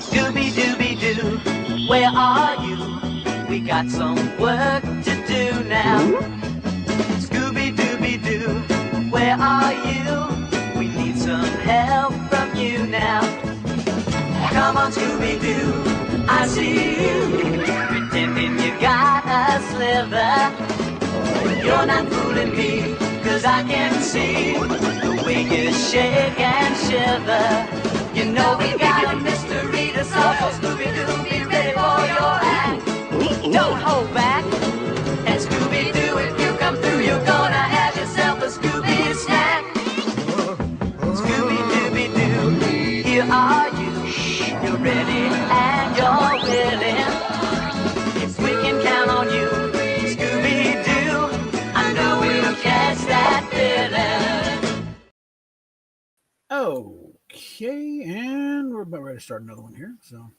Scooby-Dooby-Doo, where are you? We got some work to do now. Scooby-Dooby-Doo, where are you? We need some help from you now. Come on, Scooby-Doo, I see you, pretending you got a sliver. You're not fooling me, 'cause I can see the way you shake and shiver. You know we got a mystery to solve, so Scooby-Doo, be ready for your act. Don't hold back, and Scooby-Doo, if you come through, you're gonna have yourself a Scooby snack. Scooby-Dooby-Doo, here are you. You're ready and you're willing. If we can count on you, Scooby-Doo, I know we'll catch that feeling. Okay, and we're about ready to start another one here. So,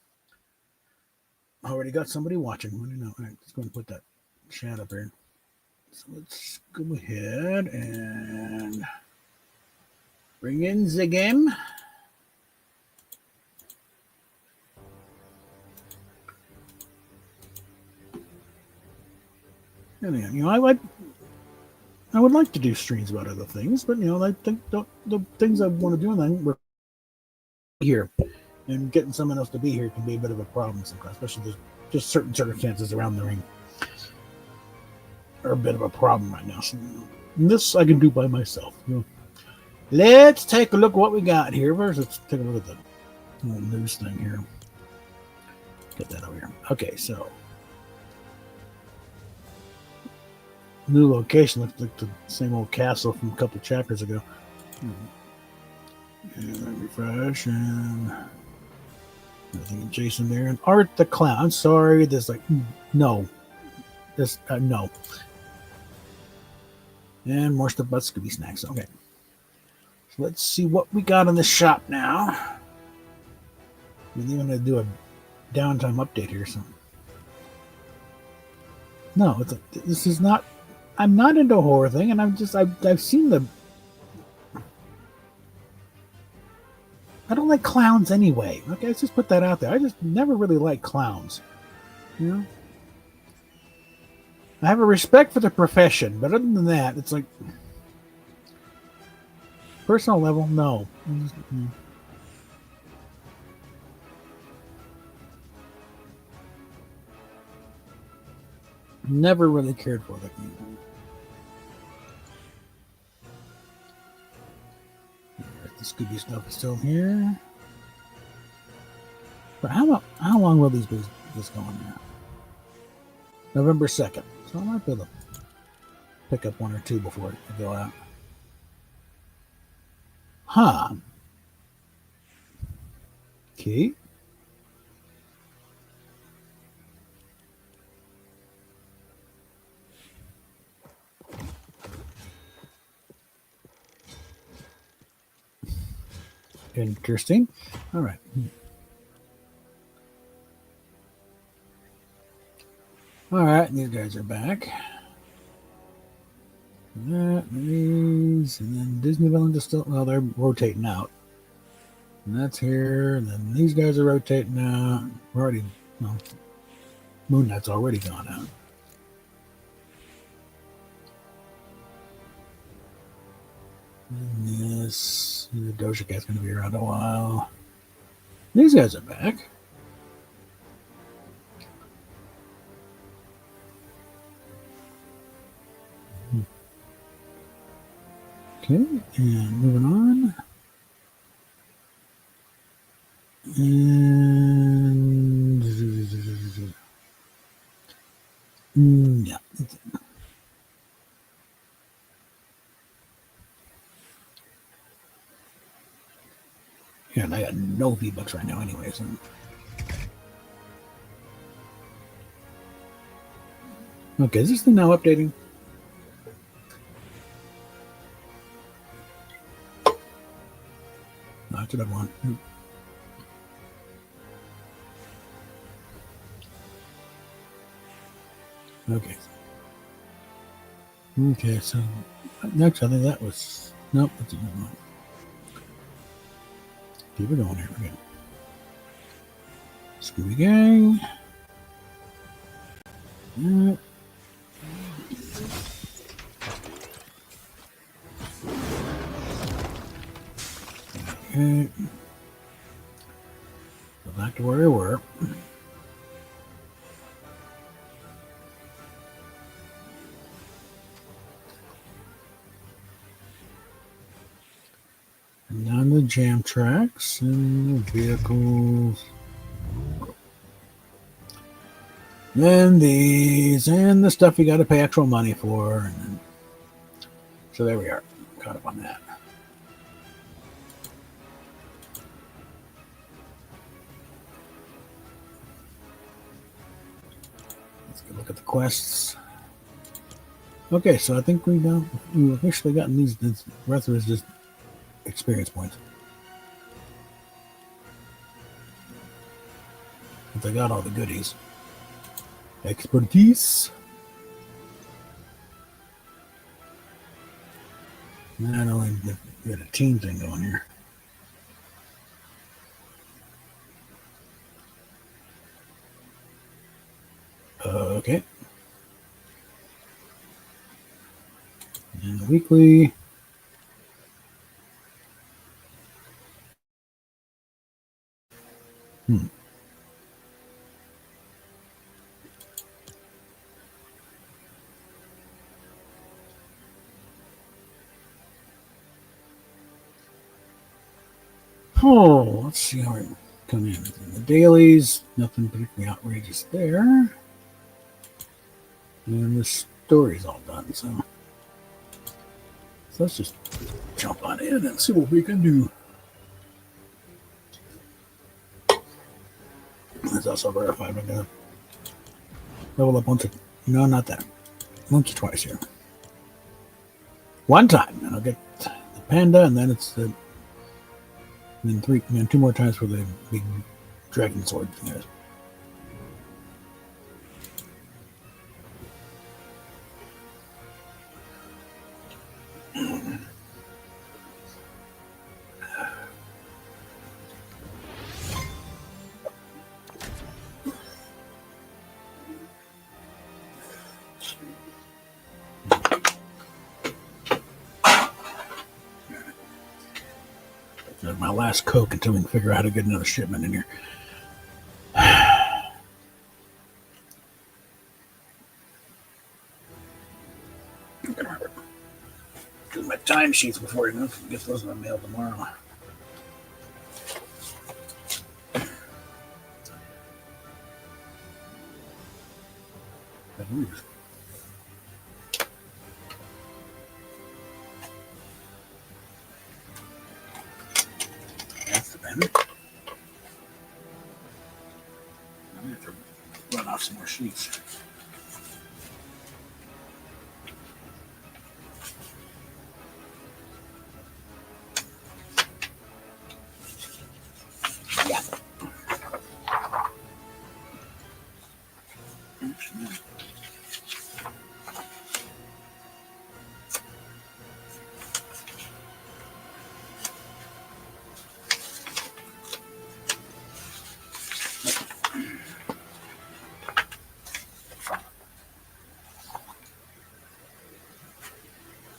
already got somebody watching. What do you know? All right, let's go and put that chat up here. So let's go ahead and bring in the game. Anyhow, I would like to do streams about other things, but I think the things I want to do, and then we're here, and getting someone else to be here can be a bit of a problem sometimes, especially there's just certain circumstances around the ring are a bit of a problem right now. So this I can do by myself. Let's take a look at what we got here. Let's take a look at the little news thing here. Get that over here. Okay, so new location looks like the same old castle from a couple of chapters ago. And refresh and everything Jason there and Art the Clown. I'm sorry, there's like no. No. And more stuff about Scooby Snacks. Okay. So let's see what we got in the shop now. We're going to do a downtime update here. So no, this is not. I'm not into a horror thing, and I've seen the. I don't like clowns anyway. Okay, let's just put that out there. I just never really liked clowns. I have a respect for the profession, but other than that, it's like personal level, no. Never really cared for it. The Scooby stuff is still here. But how long will these be going now? November 2nd. So I might be able to pick up one or two before I go out. Huh. Okay. Interesting. All right. All right, these guys are back. These, and then Disney villains are still, well, they're rotating out. And that's here, and then these guys are rotating out. We're already, well, Moon Knight's already gone out. And this, the Doja Cat's going to be around a while. These guys are back. Okay, and moving on. And yeah. Yeah, and I got no V-Bucks right now anyway, so. Okay, is this thing now updating? No, that's what I want. Okay. Okay, so next I think that was, nope, that's a good one. Keep it going here. Okay. Scooby Gang. Yep. Okay. Go back to where we were. And down the jam tracks and the vehicles. Then these and the stuff you got to pay actual money for. And then, so there we are. Caught up on that. Let's go look at the quests. Okay, so I think we've officially gotten these. The rest of it is just experience points. But they got all the goodies. Expertise. Not only get a team thing going here. Okay. And the weekly. Oh, let's see how we come in. The dailies, nothing particularly outrageous there. And the story's all done, so let's just jump on in and see what we can do. Let's also verify we're gonna level up once. No, not that. Once or twice here. One time, and I'll get the panda, and then it's the. And then two more times for the big dragon sword thing is. My last Coke until we can figure out how to get another shipment in here. Do my time sheets before you get those in the mail tomorrow. That's the pen. I have to run off some more sheets. Yeah.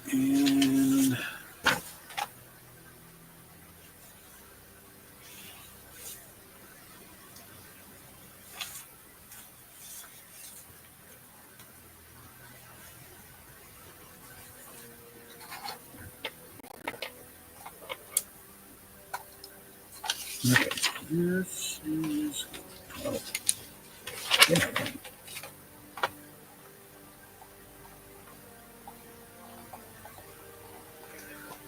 And okay, this is 12. Yeah.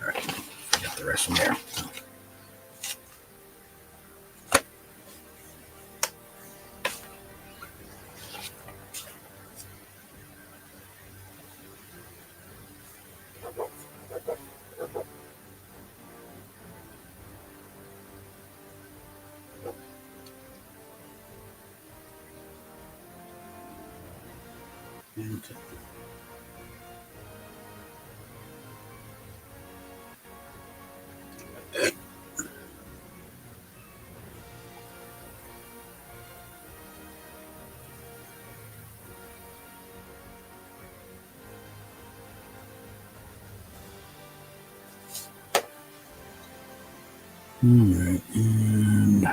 All right, got the rest from there. Okay. All right, and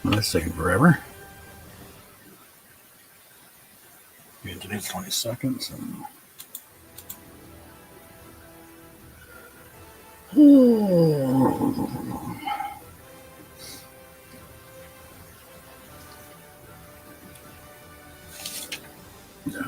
that's taking forever. And today's 22nd, so. Yeah.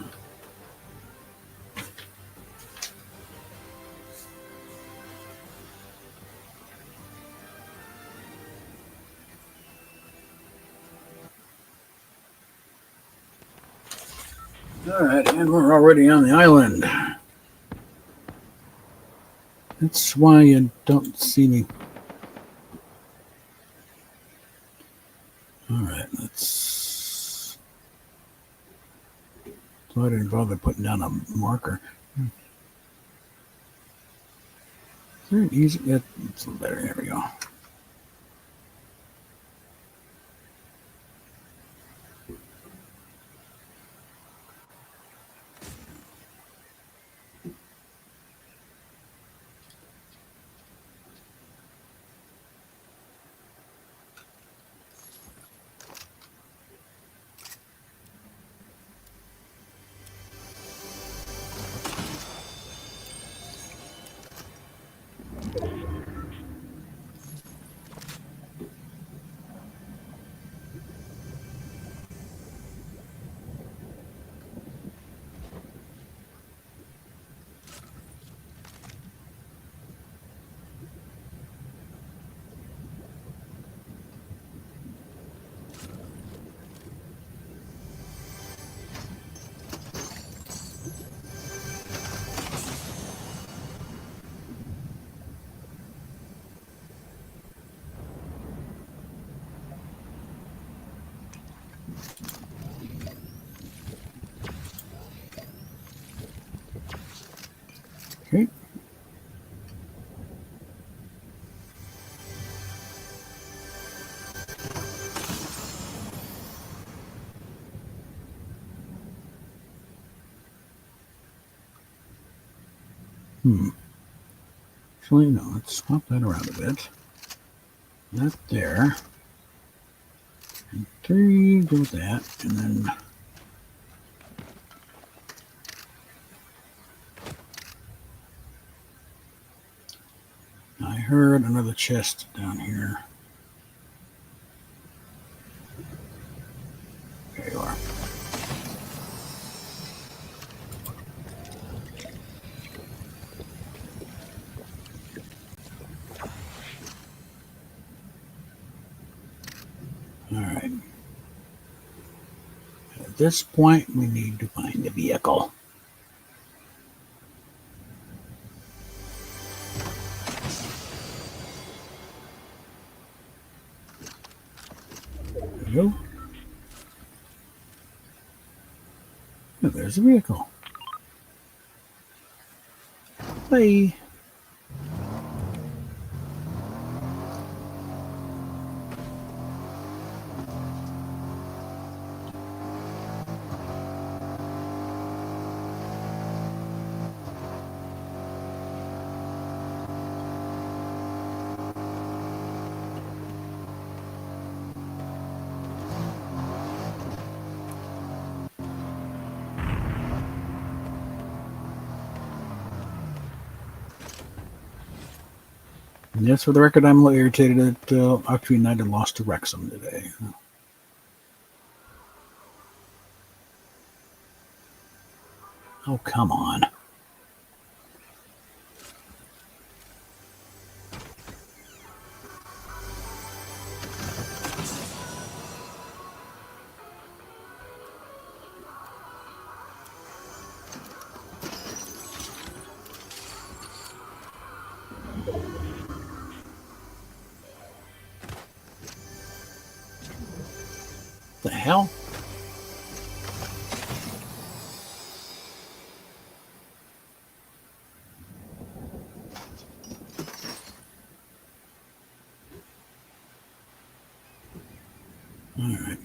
All right, and we're already on the island. That's why you don't see me. All right, let's. So I didn't bother putting down a marker. Is there an easy? It's a little better. Here we go. Okay. Actually, no. Let's swap that around a bit. That there. And 3, go with that, and then. I heard another chest down here. There you are. All right. At this point, we need to find the vehicle. There we go. Oh, there's the vehicle. Bye. And yes, for the record, I'm a little irritated that Octavia United lost to Wrexham today. Oh, come on. The hell? All right.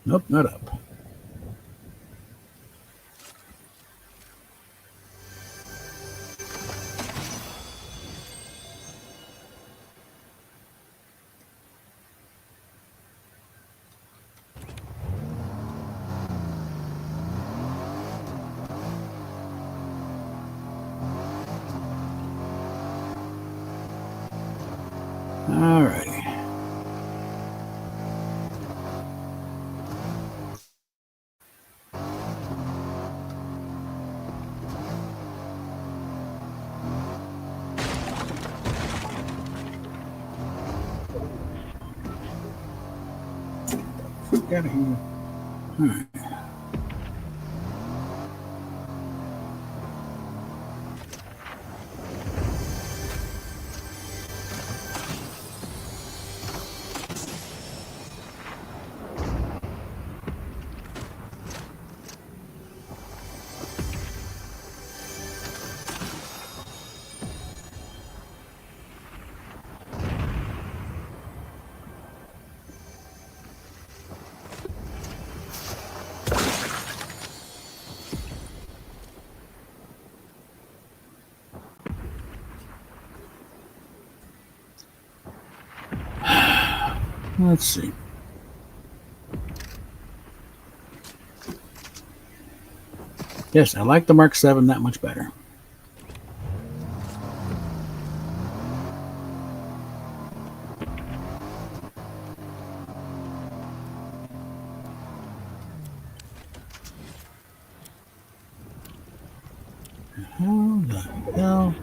Nope, not up. All righty. Get out of here. All right. Let's see. Yes, I like the Mark 7 that much better. How the hell?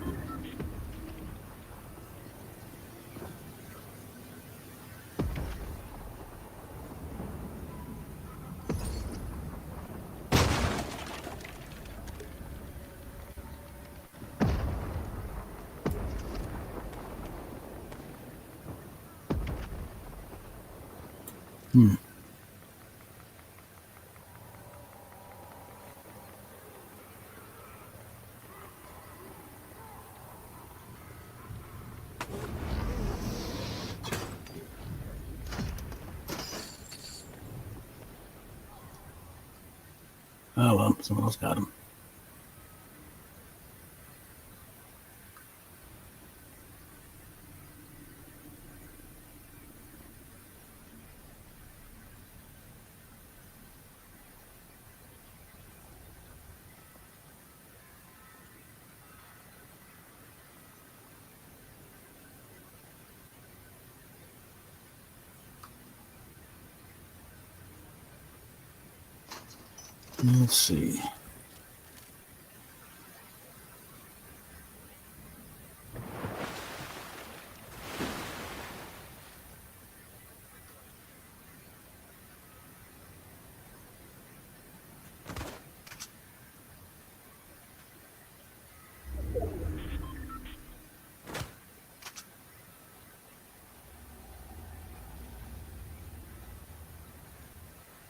Hmm. Oh well, someone else got him. Let's see.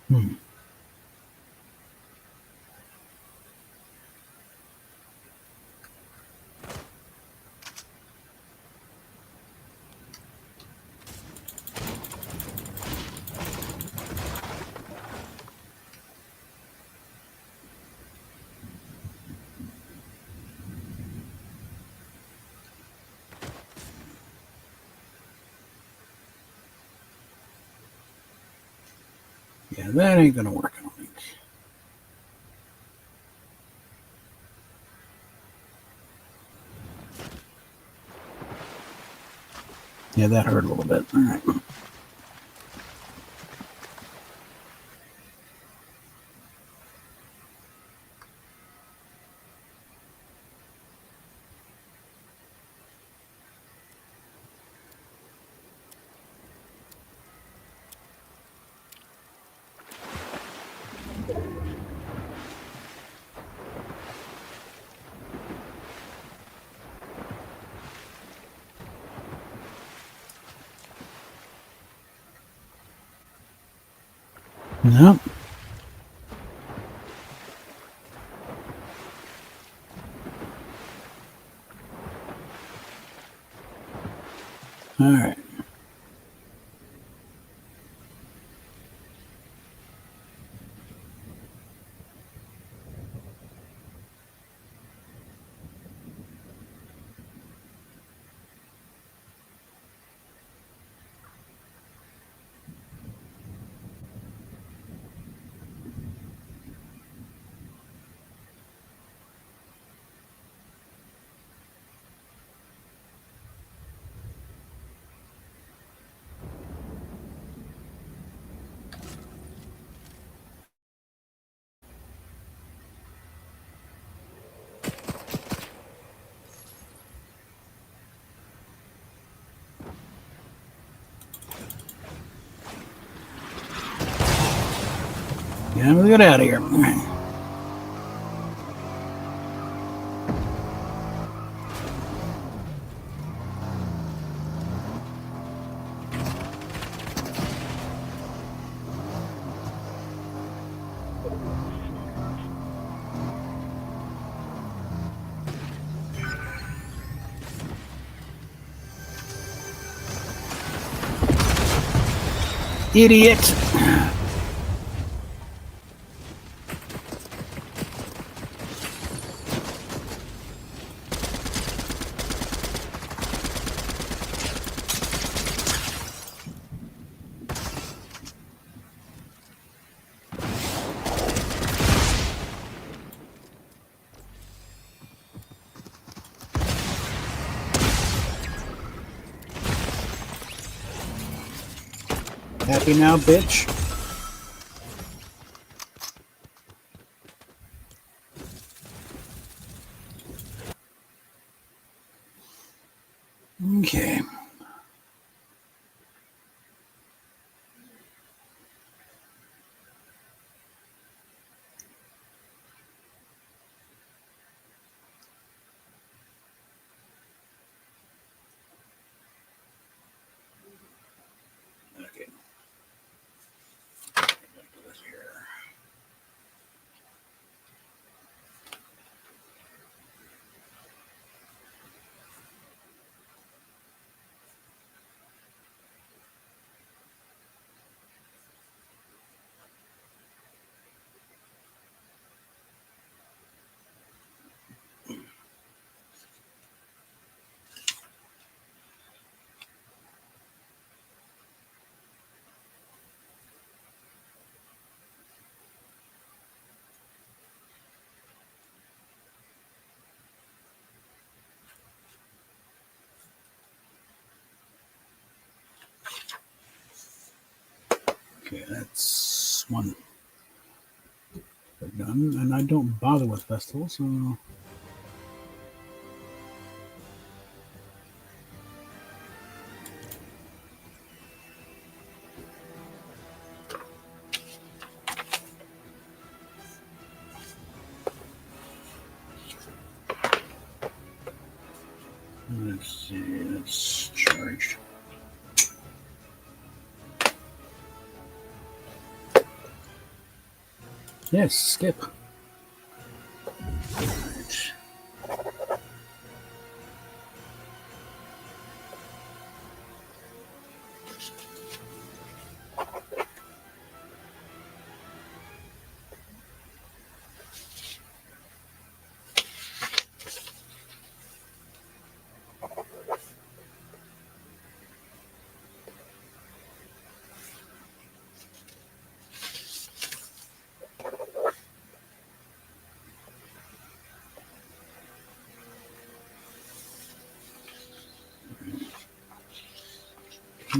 Hmm. Yeah, that ain't gonna work, I don't think. Yeah, that hurt a little bit. All right. Nope. All right. Yeah, we'll get out of here. Idiot. Happy now, bitch? Okay. Okay. Okay, that's one done, and I don't bother with festivals, so let's see, it's charged. Yes, skip.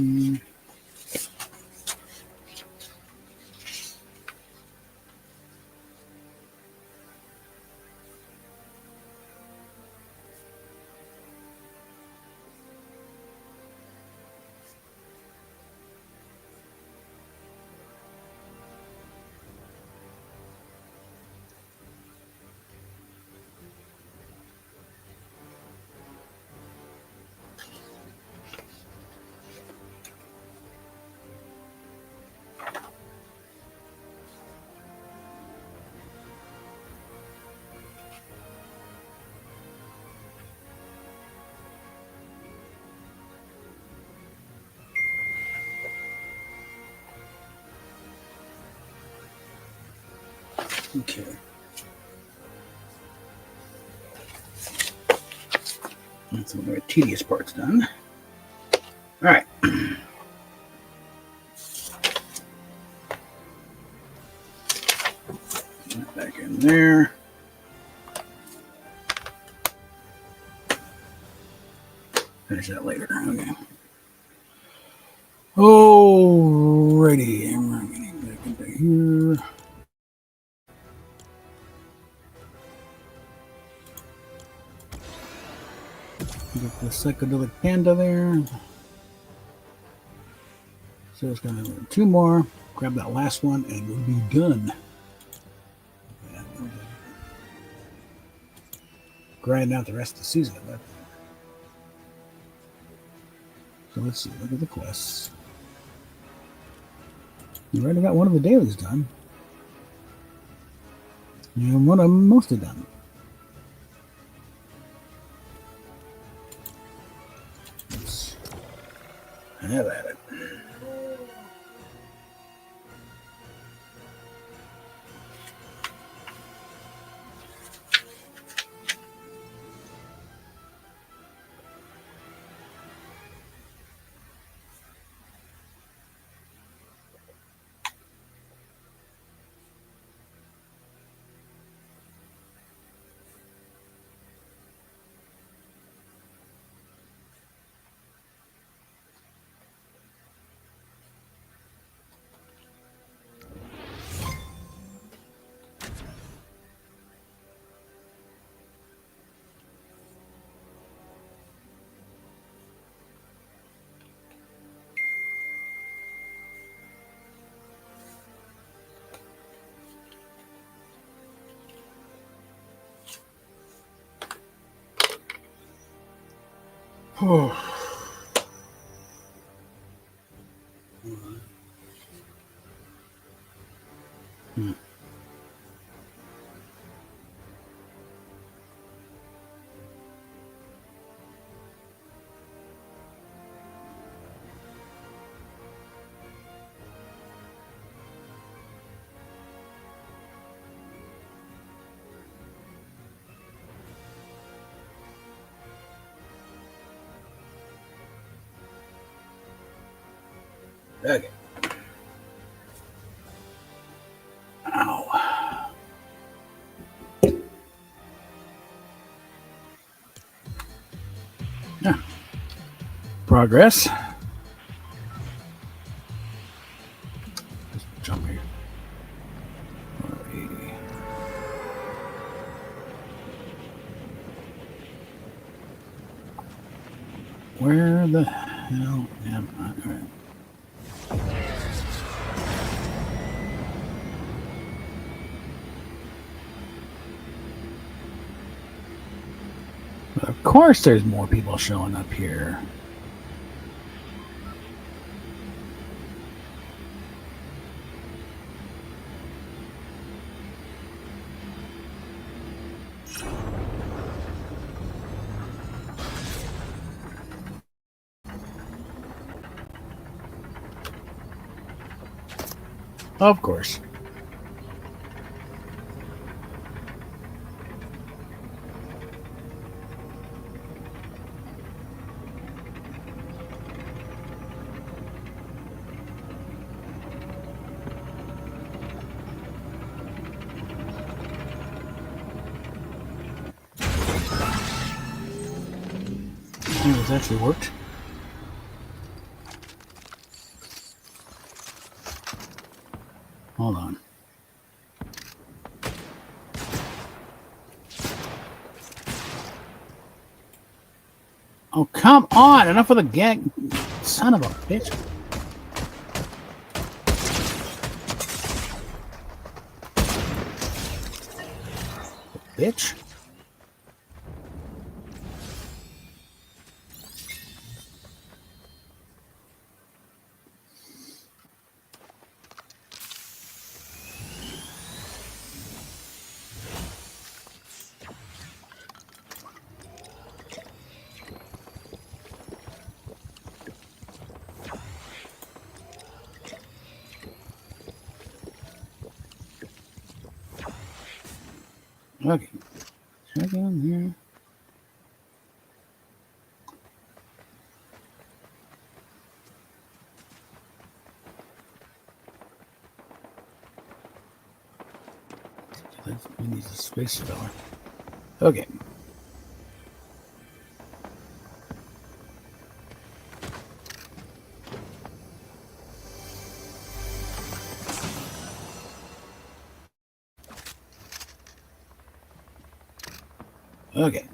Right. Okay. That's one of the tedious parts done. All right. Back in there. Finish that later. Okay. Alrighty. And we're getting back into here. Get the psychedelic panda there. So it's going to be two more. Grab that last one and we'll be done. grinding out the rest of the season at that point. So let's see. Look at the quests. You already got one of the dailies done. And one of them mostly done. Let's have at it. Oh. Hmm. Okay. Ow. Yeah. Progress. Just jump here. Where the hell am I? All right. Of course there's more people showing up here. Of course. This actually worked. Hold on. Oh, come on! Enough of the gag. Son of a bitch. Bitch. Okay. Check in here. We need a space filler. Okay. Okay.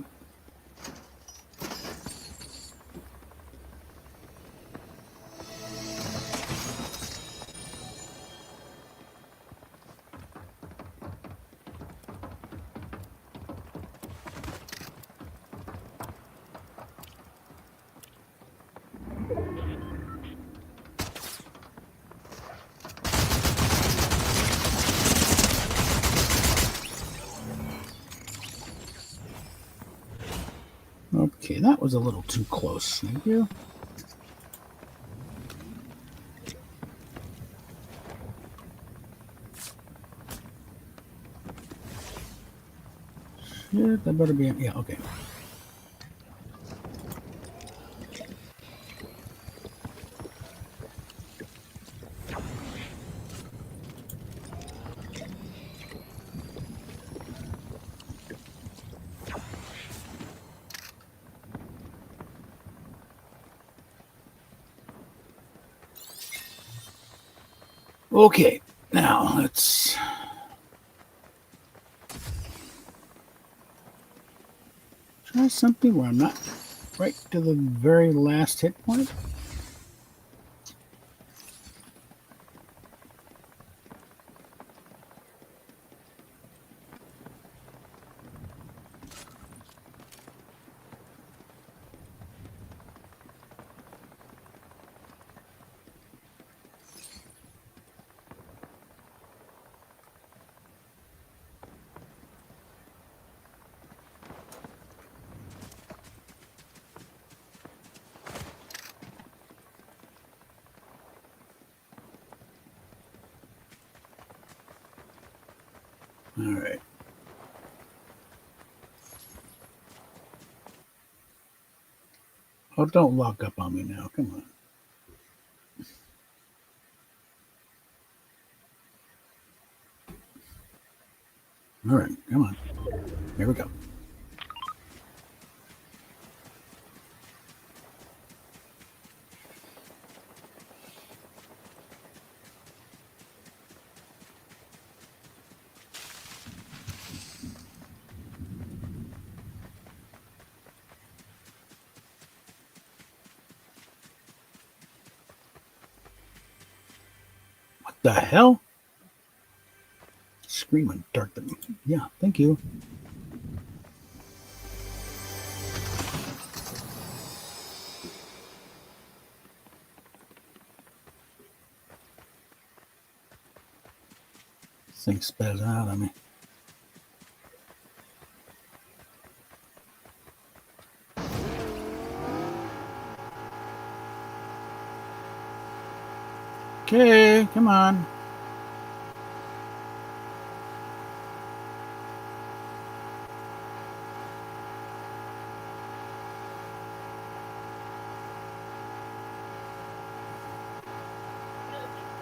Okay, that was a little too close. Thank you. Shit, that better be... Yeah, okay. Okay, now let's... try something where I'm not right to the very last hit point. All right. Oh, don't lock up on me now. Come on. All right, come on. Here we go. What the hell? Screaming dark. Yeah, thank you. This thing spaz out on me. Okay, come on.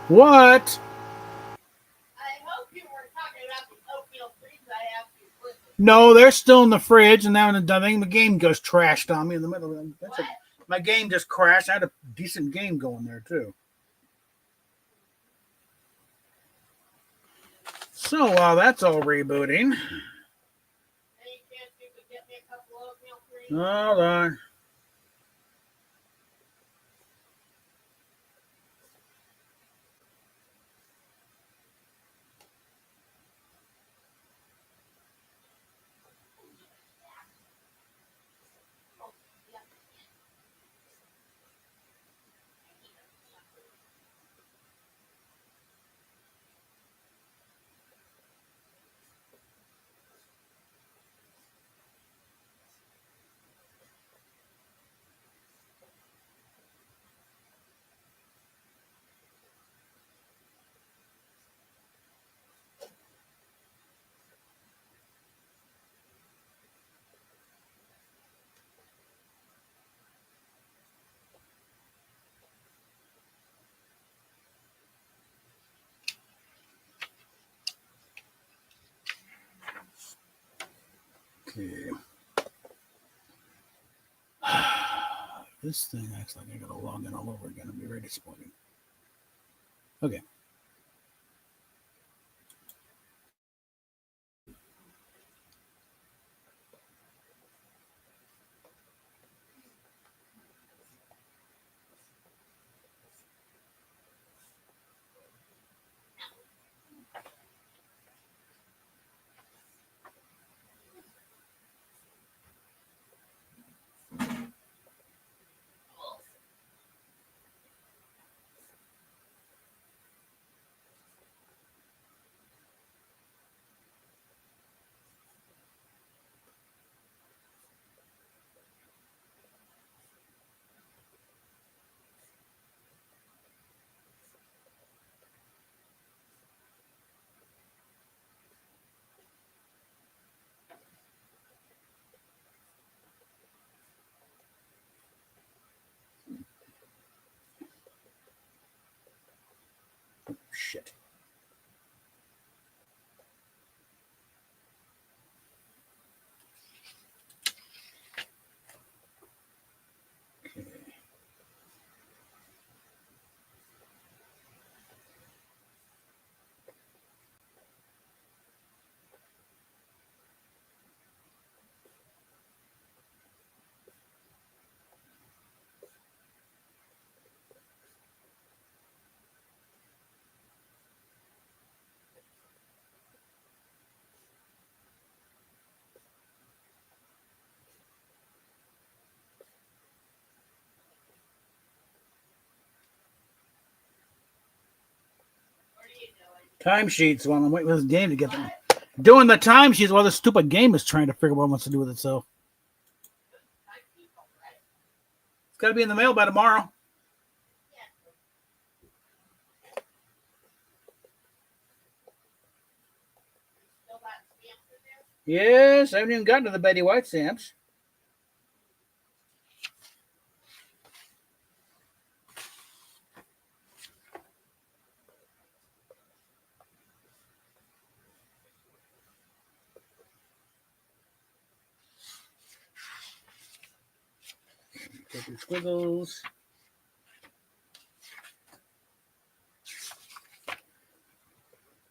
What? No, they're still in the fridge, and now I think the game goes trashed on me in the middle. My game just crashed. I had a decent game going there too. So while that's all rebooting, hold on. Okay. This thing acts like I gotta log in all over again and be very disappointing. Okay. Shit. Okay. Timesheets while I'm waiting for this game to get them. Doing the timesheets while this stupid game is trying to figure out what it wants to do with itself. It's got to be in the mail by tomorrow. Yes, I haven't even gotten to the Betty White stamps. Take your squiggles.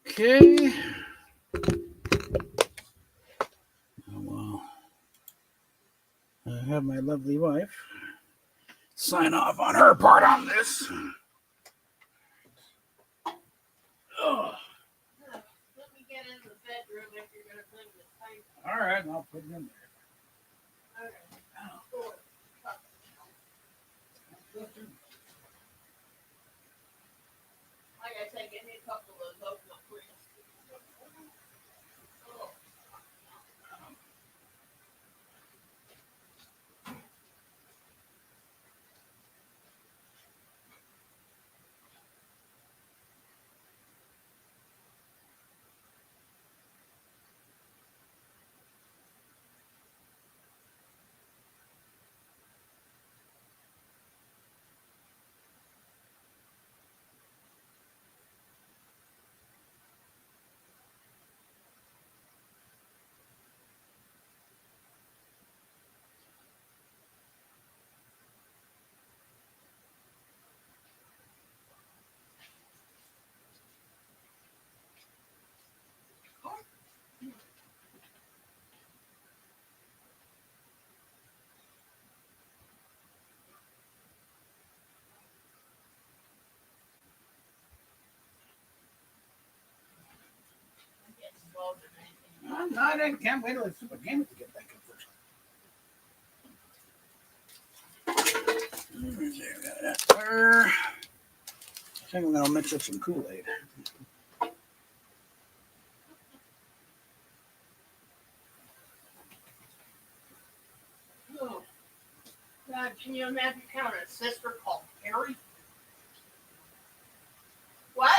Okay. Oh, well. I have my lovely wife sign off on her part on this. Oh. Let me get in the bedroom if you're going to bring the time. All right, I'll put it in there. All right. Cool. Like I said, give me a couple of those oatmeal creams. Oh. I'm not. I can't wait till the super game to get back in first. There. I think I'm gonna mix up some Kool-Aid. Oh. God, can you imagine having a sister called Carrie? What?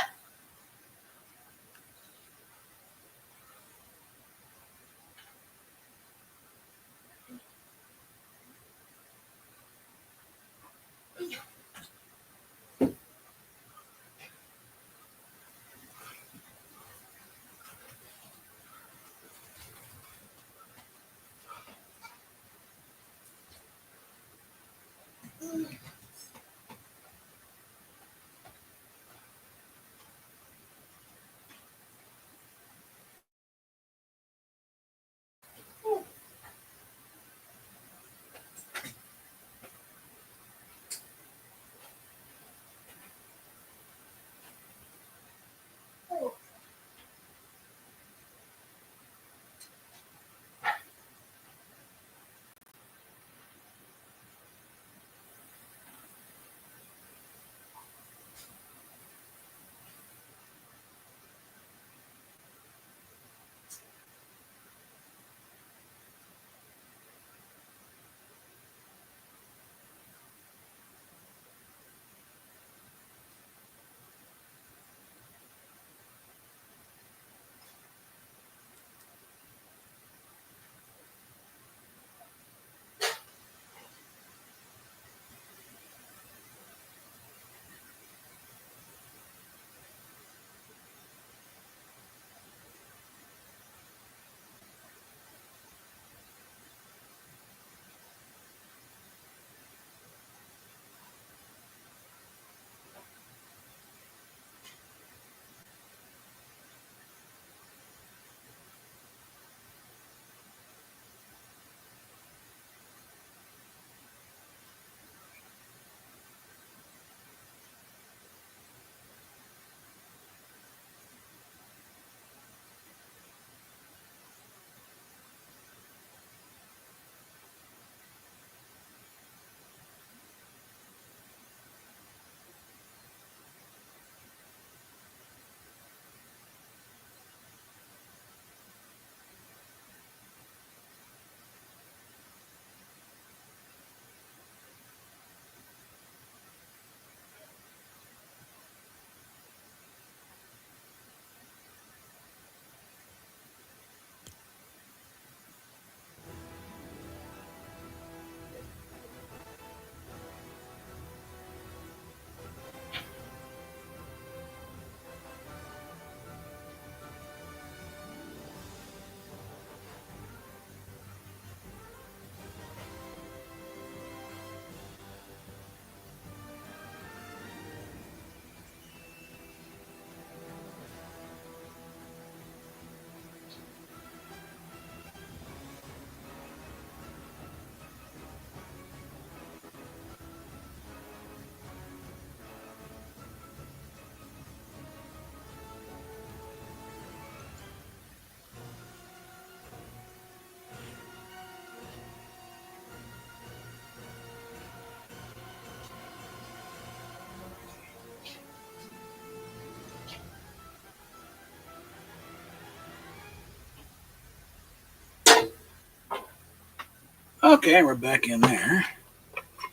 Okay, we're back in there.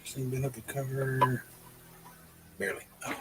Same bit of the cover. Barely. Oh.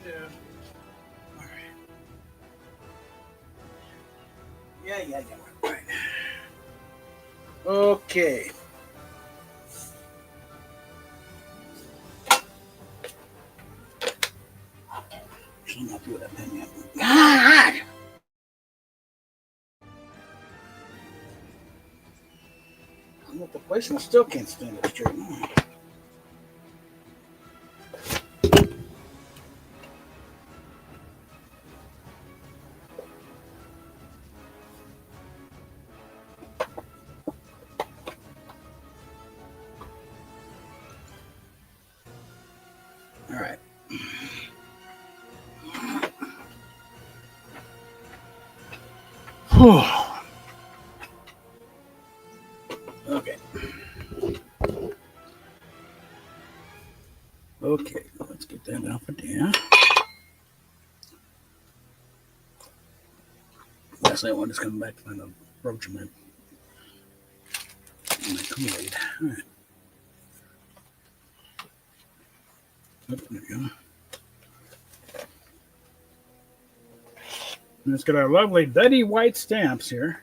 Yeah. All right. Okay. I'm not doing that pen yet. God! I'm at the place and I still can't stand it straight. All right. Okay. Okay, let's get that out of there. Last night one is coming back to find a roach in my Kool-Aid. All right. Oh, there we go. Let's get our lovely Betty White stamps here.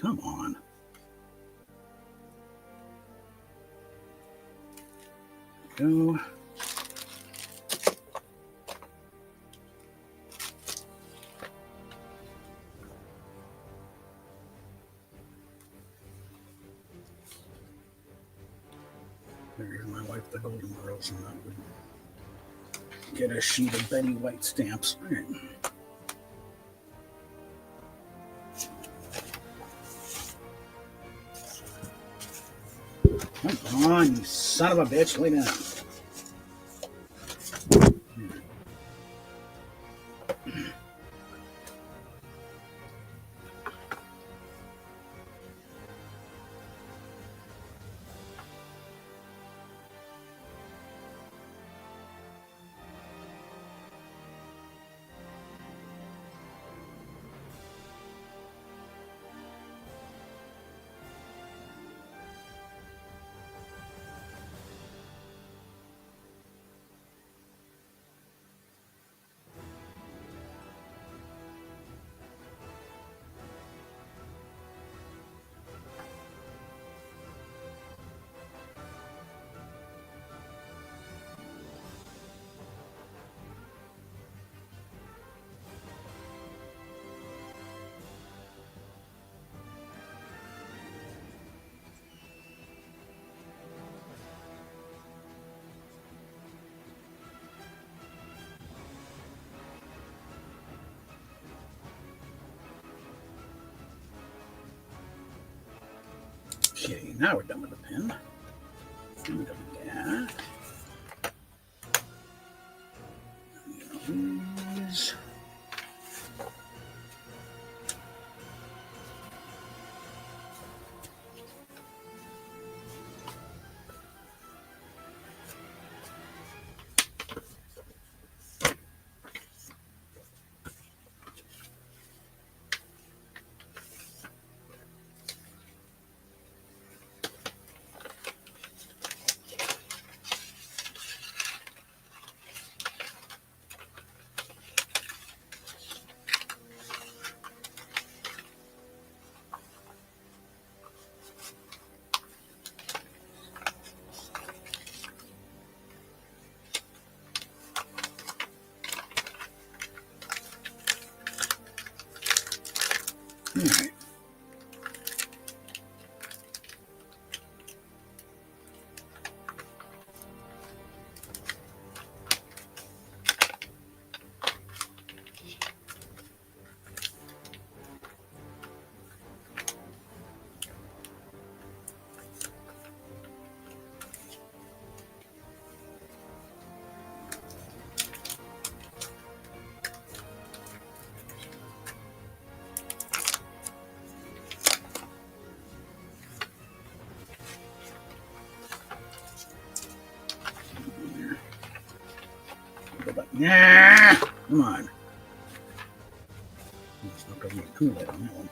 Come on. Go. There's my wife, the Golden Girls, and I would get a sheet of Betty White stamps. All right. Come on, you son of a bitch, lay down. Okay, now we're done with the pen. We're done with that. Keys. All right. Go back. Nah, come on. It's not going to be too late on that one.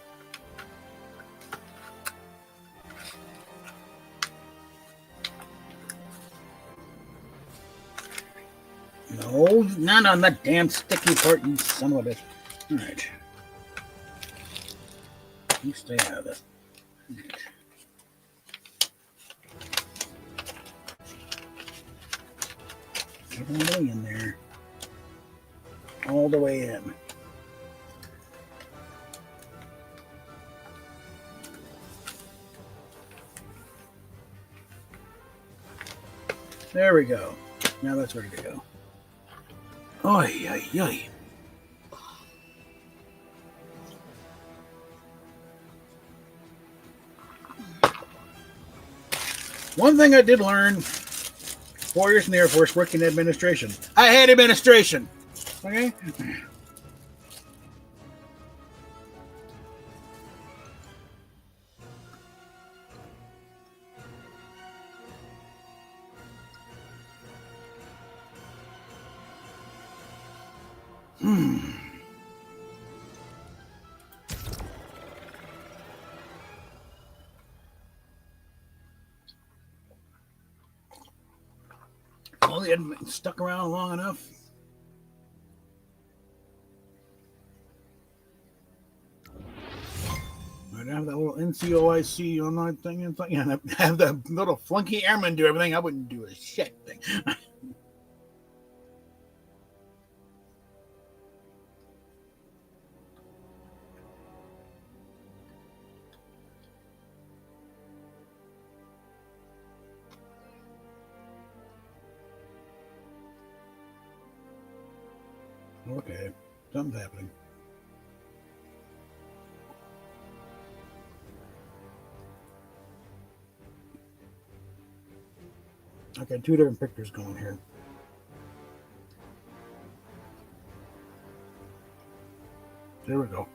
No, not on that damn sticky part, you son of a bitch. All right. You stay out of this. Right. Get all the way in there. All the way in. There we go. Now that's ready to go. Oy, oy, oy. One thing I did learn, 4 years in the Air Force working in administration. I hate administration. Okay? Well, they hadn't been stuck around long enough. I'd have that little NCOIC online thing and have the little flunky airman do everything. I wouldn't do a shit thing. Okay, something's happening. Okay, 2 different pictures going here. There we go.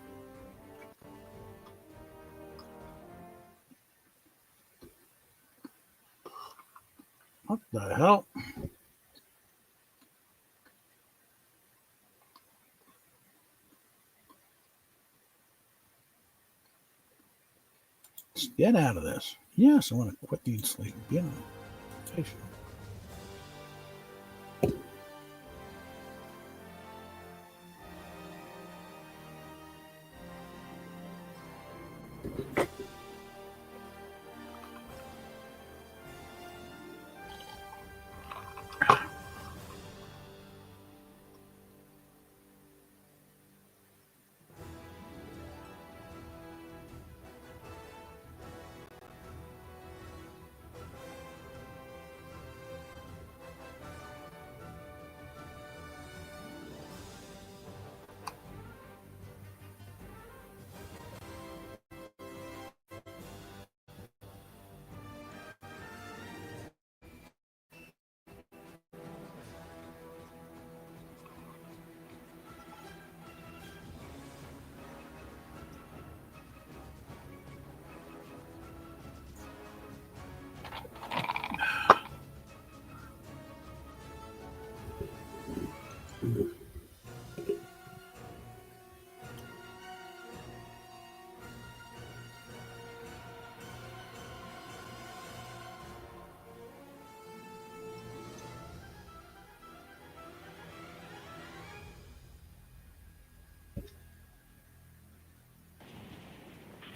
What the hell? Get out of this. Yes, I want to quit eating sleep. Yeah.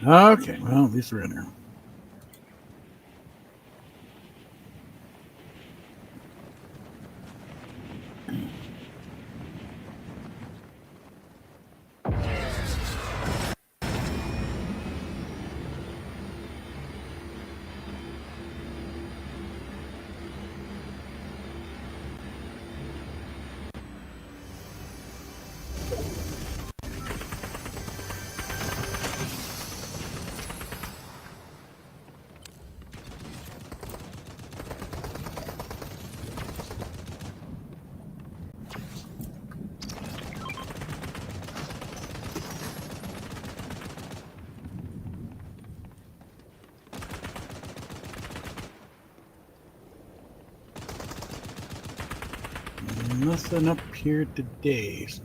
Okay, well, at least we're in there. Nothing up here today. So.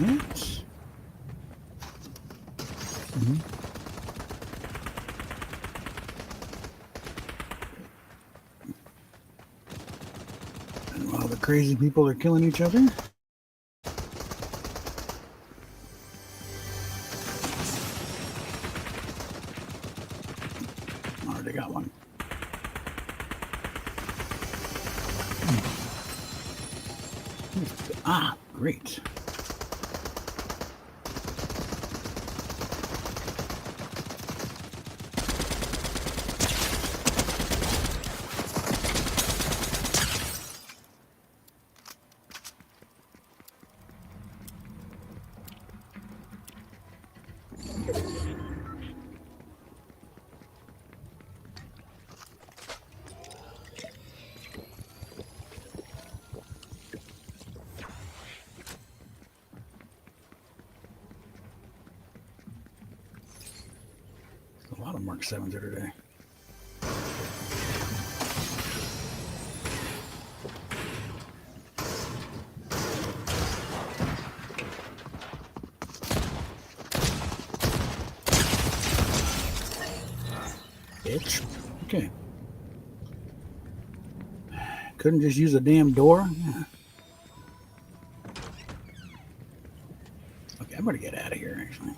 Yes. And while the crazy people are killing each other. Already got one. Ah, great. A lot of Mark 7s here today. Bitch. Okay. Couldn't just use a damn door? Yeah. Okay, I'm gonna get out of here, actually.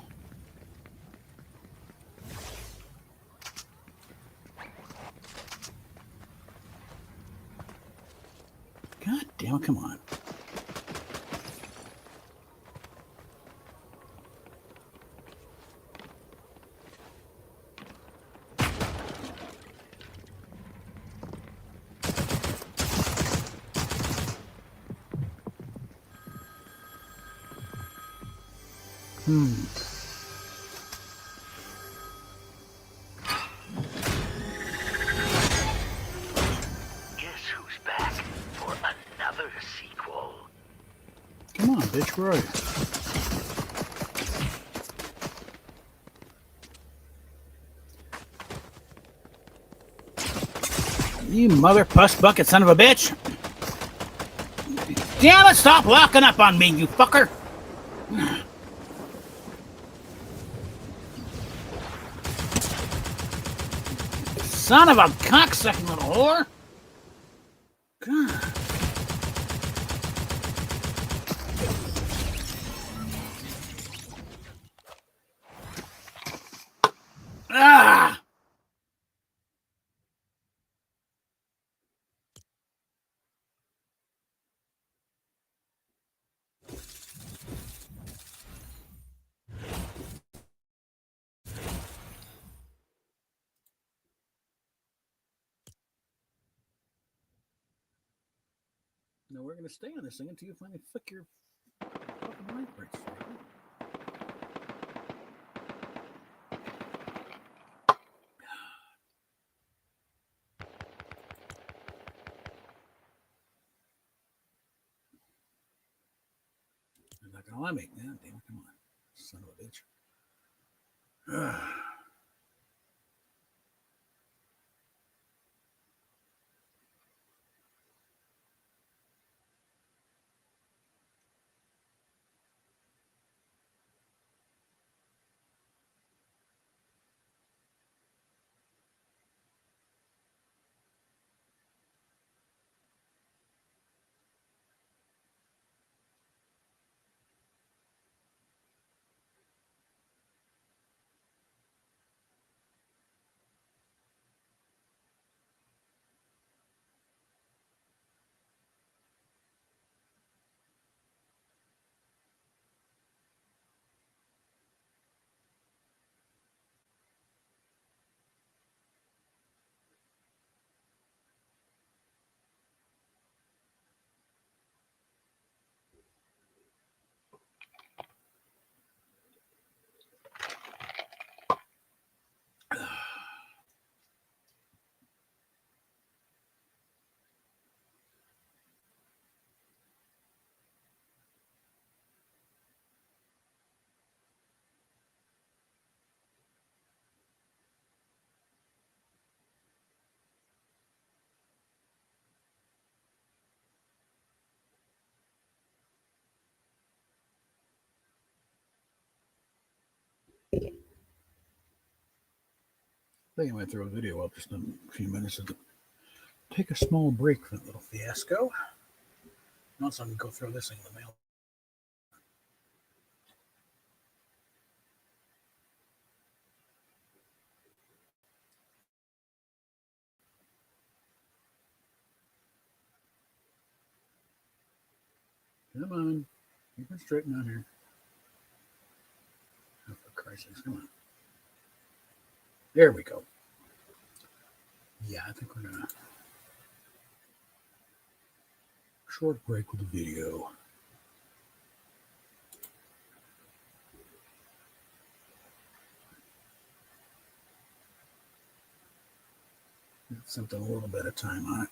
God damn it, come on. Guess who's back for another sequel? Come on, bitch, where are you? You mother puss bucket son of a bitch! Damn it, stop locking up on me, you fucker! Son of a cocksucking little whore! God. Ah! No, we're gonna stay on this thing until you finally flick your fucking light brights. You're not gonna let me. Yeah, damn it, come on. Son of a bitch. think I might throw a video up just in a few minutes to take a small break from that little fiasco. And also, I can go throw this thing in the mail. Come on. Keep it straighten out here. Oh, for Christ's sake, come on. There we go. Yeah, I think we're gonna short break with the video. Get something a little bit of time on it.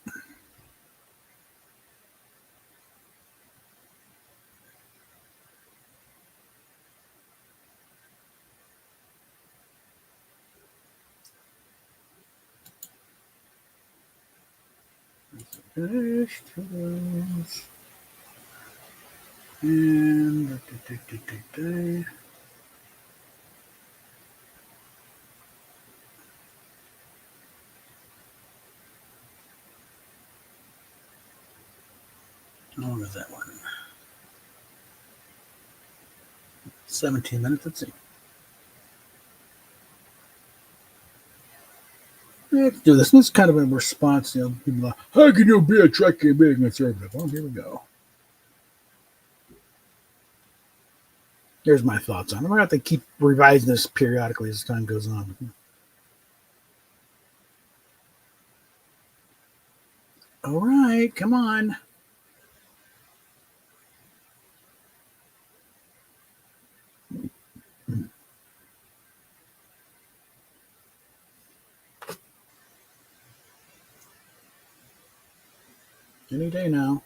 Vegetables. And how long is that one? 17 minutes, let's see. Let's do this. This is kind of a response, people are, how can you be a Trekkie being conservative? Well, here we go. Here's my thoughts on it. I'm going to have to keep revising this periodically as time goes on. All right, come on. Any day now.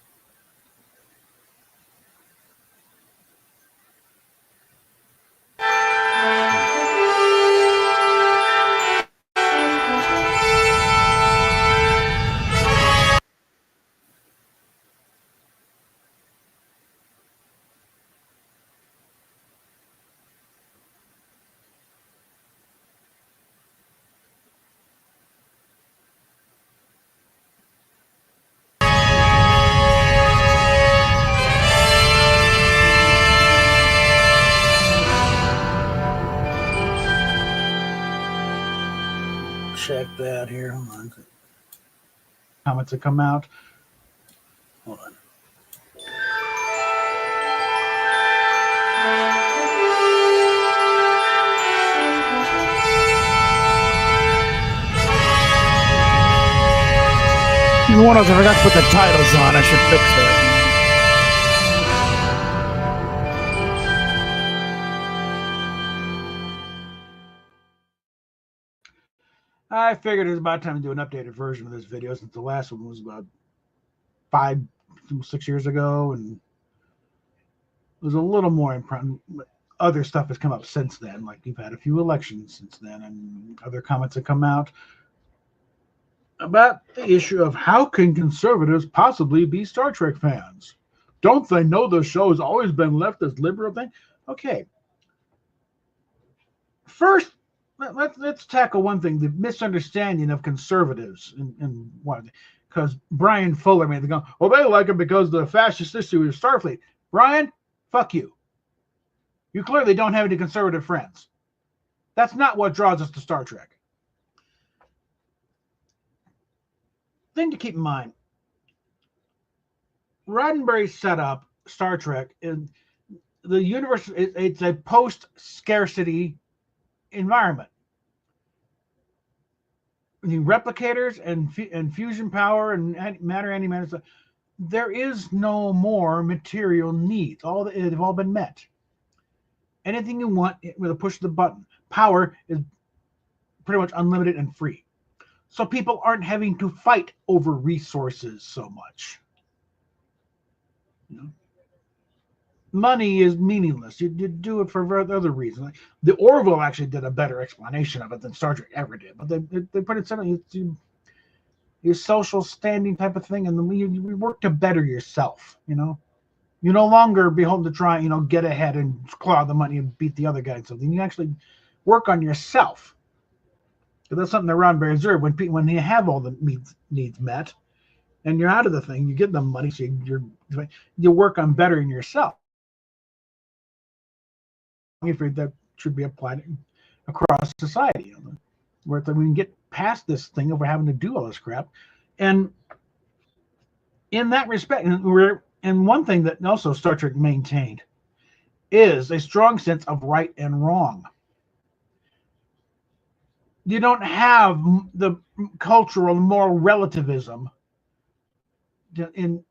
Check that here. Hold on. Comments that come out. Hold on. One of them, I forgot to put the titles on. I should fix that. I figured it was about time to do an updated version of this video since the last one was about 6 years ago, and it was a little more important. Other stuff has come up since then, like we've had a few elections since then, and other comments have come out about the issue of how can conservatives possibly be Star Trek fans? Don't they know the show has always been left as liberal thing? Okay. First, let's tackle one thing: the misunderstanding of conservatives and what, because Brian Fuller made the go, well, they like it because the fascist history of Starfleet. Brian, fuck you. You clearly don't have any conservative friends. That's not what draws us to Star Trek. Thing to keep in mind: Roddenberry set up Star Trek in the universe. It's a post-scarcity environment. The replicators and fusion power and matter, antimatter stuff, there is no more material needs. They've all been met. Anything you want with a push of the button. Power is pretty much unlimited and free. So people aren't having to fight over resources so much. Money is meaningless. You do it for other reasons. Like, the Orville actually did a better explanation of it than Star Trek ever did. But they put it simply: your social standing type of thing, and then you work to better yourself. You're no longer beholden to try, get ahead and claw the money and beat the other guy and something. You actually work on yourself. Because that's something that Roddenberry observed when you have all the needs met, and you're out of the thing, you get the money, so you work on bettering yourself. That should be applied across society, where we can get past this thing of having to do all this crap. And in that respect, and one thing that also Star Trek maintained is a strong sense of right and wrong. You don't have the cultural moral relativism in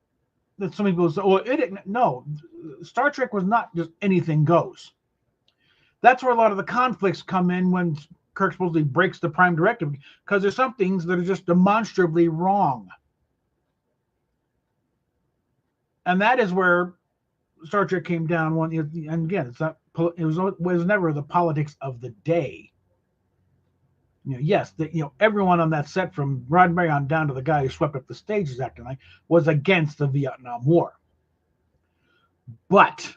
that some people say, no, Star Trek was not just anything goes. That's where a lot of the conflicts come in when Kirk supposedly breaks the Prime Directive, because there's some things that are just demonstrably wrong. And that is where Star Trek came down. And again, it was never the politics of the day. Yes, everyone on that set, from Roddenberry on down to the guy who swept up the stages acting like, was against the Vietnam War. But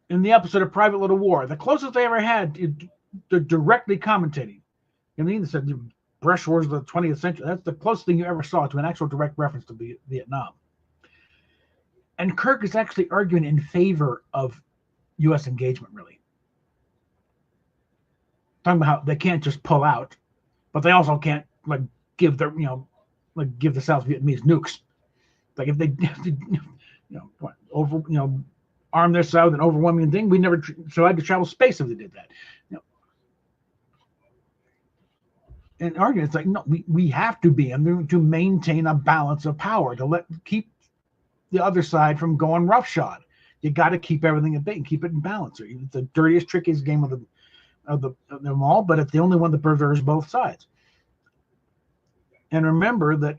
in the episode of Private Little War, the closest they ever had to directly commentating, they said brush wars of the 20th century. That's the closest thing you ever saw to an actual direct reference to Vietnam. And Kirk is actually arguing in favor of U.S. engagement, really. Talking about how they can't just pull out, but they also can't give the South Vietnamese nukes. Like if they arm their South and overwhelming thing, we never tried to travel space if they did that. And arguing, it's like, no, we have to be to maintain a balance of power, to keep the other side from going roughshod. You got to keep everything at bay and keep it in balance. It's the dirtiest, trickiest game of them all, but it's the only one that preserves both sides. And remember that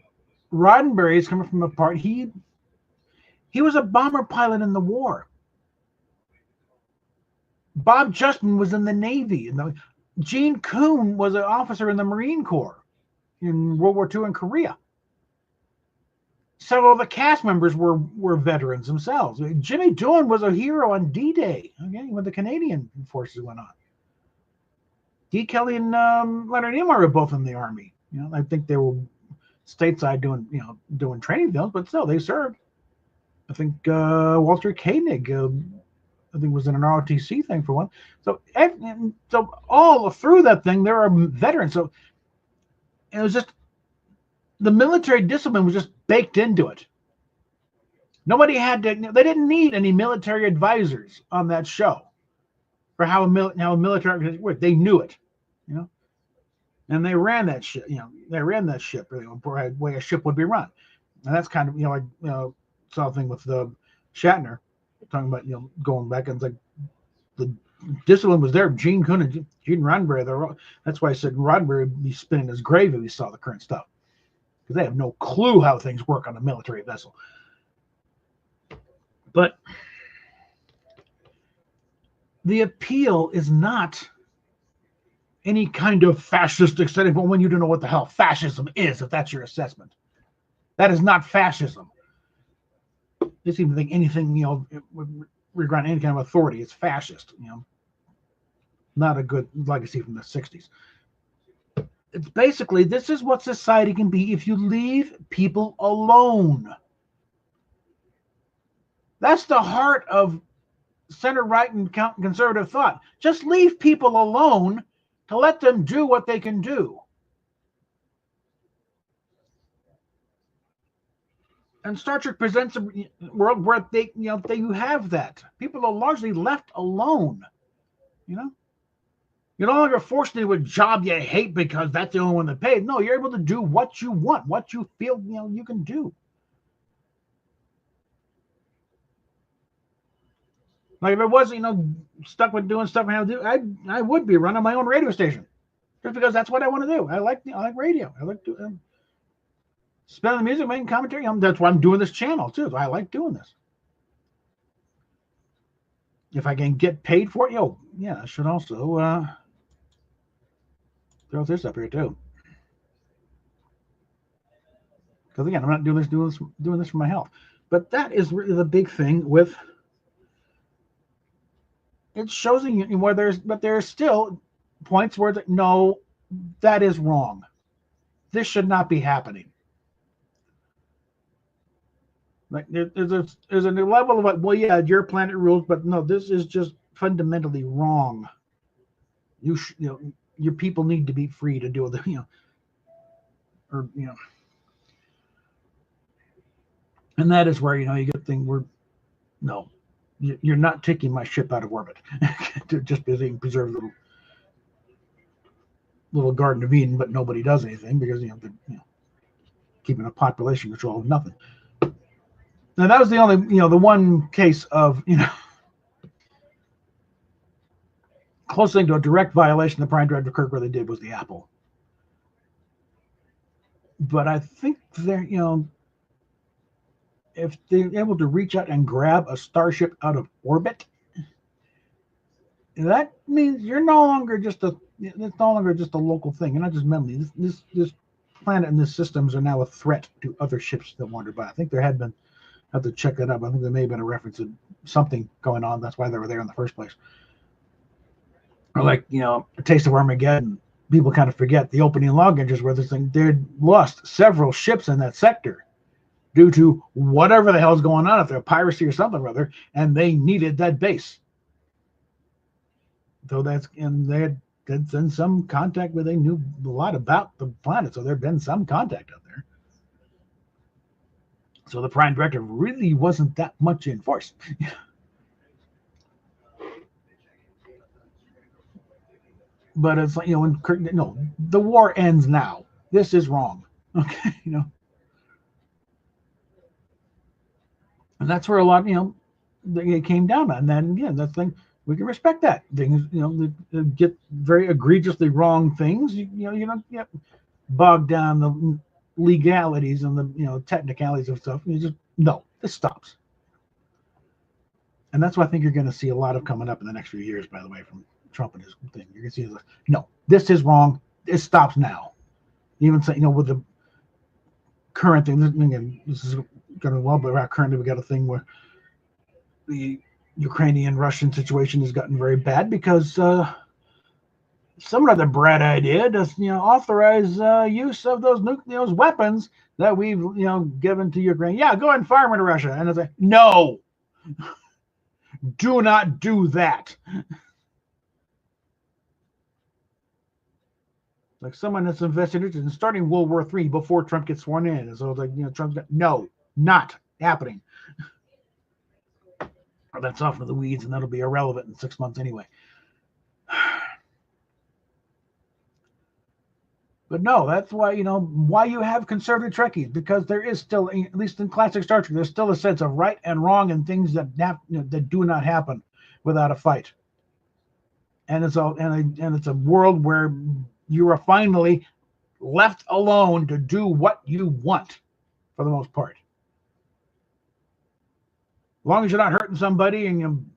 Roddenberry is coming from a part, he was a bomber pilot in the war. Bob Justman was in the Navy. Gene Kuhn was an officer in the Marine Corps in World War II in Korea. Several of the cast members were veterans themselves. Jimmy Doohan was a hero on D-Day, when the Canadian forces went on. D. Kelly and Leonard Nimoy were both in the Army. I think they were stateside doing training films, but still they served. I think Walter Koenig, was in an ROTC thing for one. So all through that thing, there are veterans. So it was just the military discipline was just baked into it. Nobody had to. They didn't need any military advisors on that show for how a military organization worked. They knew it, and they ran that ship. They ran that ship the way a ship would be run. And that's kind of something with the Shatner talking about going back, and it's like the discipline was there. Gene Kuhn and Gene Roddenberry. That's why I said Roddenberry would be spinning his grave if he saw the current stuff, because they have no clue how things work on a military vessel. But the appeal is not any kind of fascistic setting, but when you don't know what the hell fascism is, if that's your assessment. That is not fascism. They seem to think anything, regarding any kind of authority, it's fascist. Not a good legacy from the 60s. It's basically, this is what society can be if you leave people alone. That's the heart of center-right and conservative thought. Just leave people alone to let them do what they can do. And Star Trek presents a world where you have that. People are largely left alone. You're no longer forced into a job you hate because that's the only one that paid. No, you're able to do what you want, what you feel you can do. Like if I was, stuck with doing stuff I have to do, I would be running my own radio station, just because that's what I want to do. I like radio. I like to spend the music, making commentary. That's why I'm doing this channel too. So I like doing this. If I can get paid for it, I should also throw this up here too. Because again, I'm not doing this for my health. But that is really the big thing with. It shows you where there's still points where no, That is wrong. This should not be happening. Like there's a level of like, well, yeah, your planet rules, but no, this is just fundamentally wrong. You know, your people need to be free to do the, or and that is where you get things where no, you're not taking my ship out of orbit just because they can preserve little Garden of Eden, but nobody does anything because they're keeping a population control of nothing. Now that was the only the one case of close thing to a direct violation of the Prime Directive Kirk really did was the Apple. But I think they're if they're able to reach out and grab a starship out of orbit, that means you're no longer just a local thing. You're not just mentally. This planet and these systems are now a threat to other ships that wander by. I think there had been, I have to check that up. I think there may have been a reference to something going on. That's why they were there in the first place. Or like, A Taste of Armageddon. People kind of forget the opening log entries where this thing, they'd lost several ships in that sector due to whatever the hell's going on, if they're piracy or something or other, and they needed that base. So they had been some contact where they knew a lot about the planet, so there'd been some contact out there. So the Prime Directive really wasn't that much in force. But it's like, when the war ends now. This is wrong. Okay, And that's where a lot, it came down on. And then, that thing, we can respect that. Things, they get very egregiously wrong things. You don't get bogged down the legalities and the, technicalities of stuff. You just, no, this stops. And that's what I think you're going to see a lot of coming up in the next few years, by the way, from Trump and his thing. You're going to see, no, this is wrong. It stops now. Even, with the current thing, again, this is going to well, but currently we got a thing where the Ukrainian-Russian situation has gotten very bad because some other brat idea to authorize use of those weapons that we've given to Ukraine. Yeah, go ahead and fire them into Russia. And it's like, no, do not do that. Like someone that's invested in starting World War III before Trump gets sworn in. And so it's like, Trump's got, no, not happening. Or that's off into the weeds, and that'll be irrelevant in 6 months anyway. But no, that's why, why you have conservative Trekkies, because there is still, at least in classic Star Trek, there's still a sense of right and wrong and things that that do not happen without a fight. And it's a world where you are finally left alone to do what you want, for the most part. As long as you're not hurting somebody, and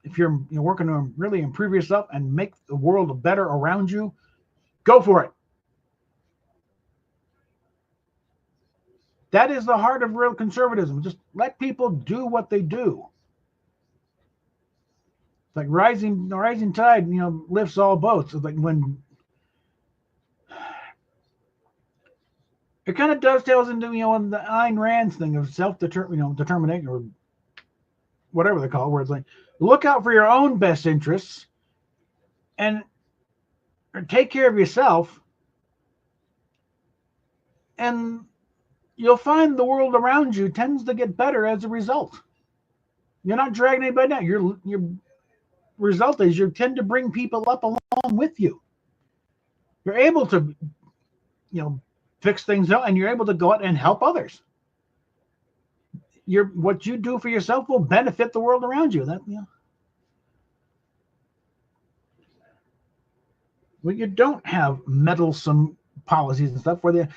if you're working to really improve yourself and make the world better around you, go for it. That is the heart of real conservatism. Just let people do what they do. It's like rising tide, lifts all boats. It's like when it kind of dovetails into on the Ayn Rand's thing of determination or whatever they call it, where it's like, look out for your own best interests and take care of yourself, and you'll find the world around you tends to get better as a result. You're not dragging anybody down. Your result is you tend to bring people up along with you. You're able to, fix things out, and you're able to go out and help others. What you do for yourself will benefit the world around you. Well, you don't have meddlesome policies and stuff where the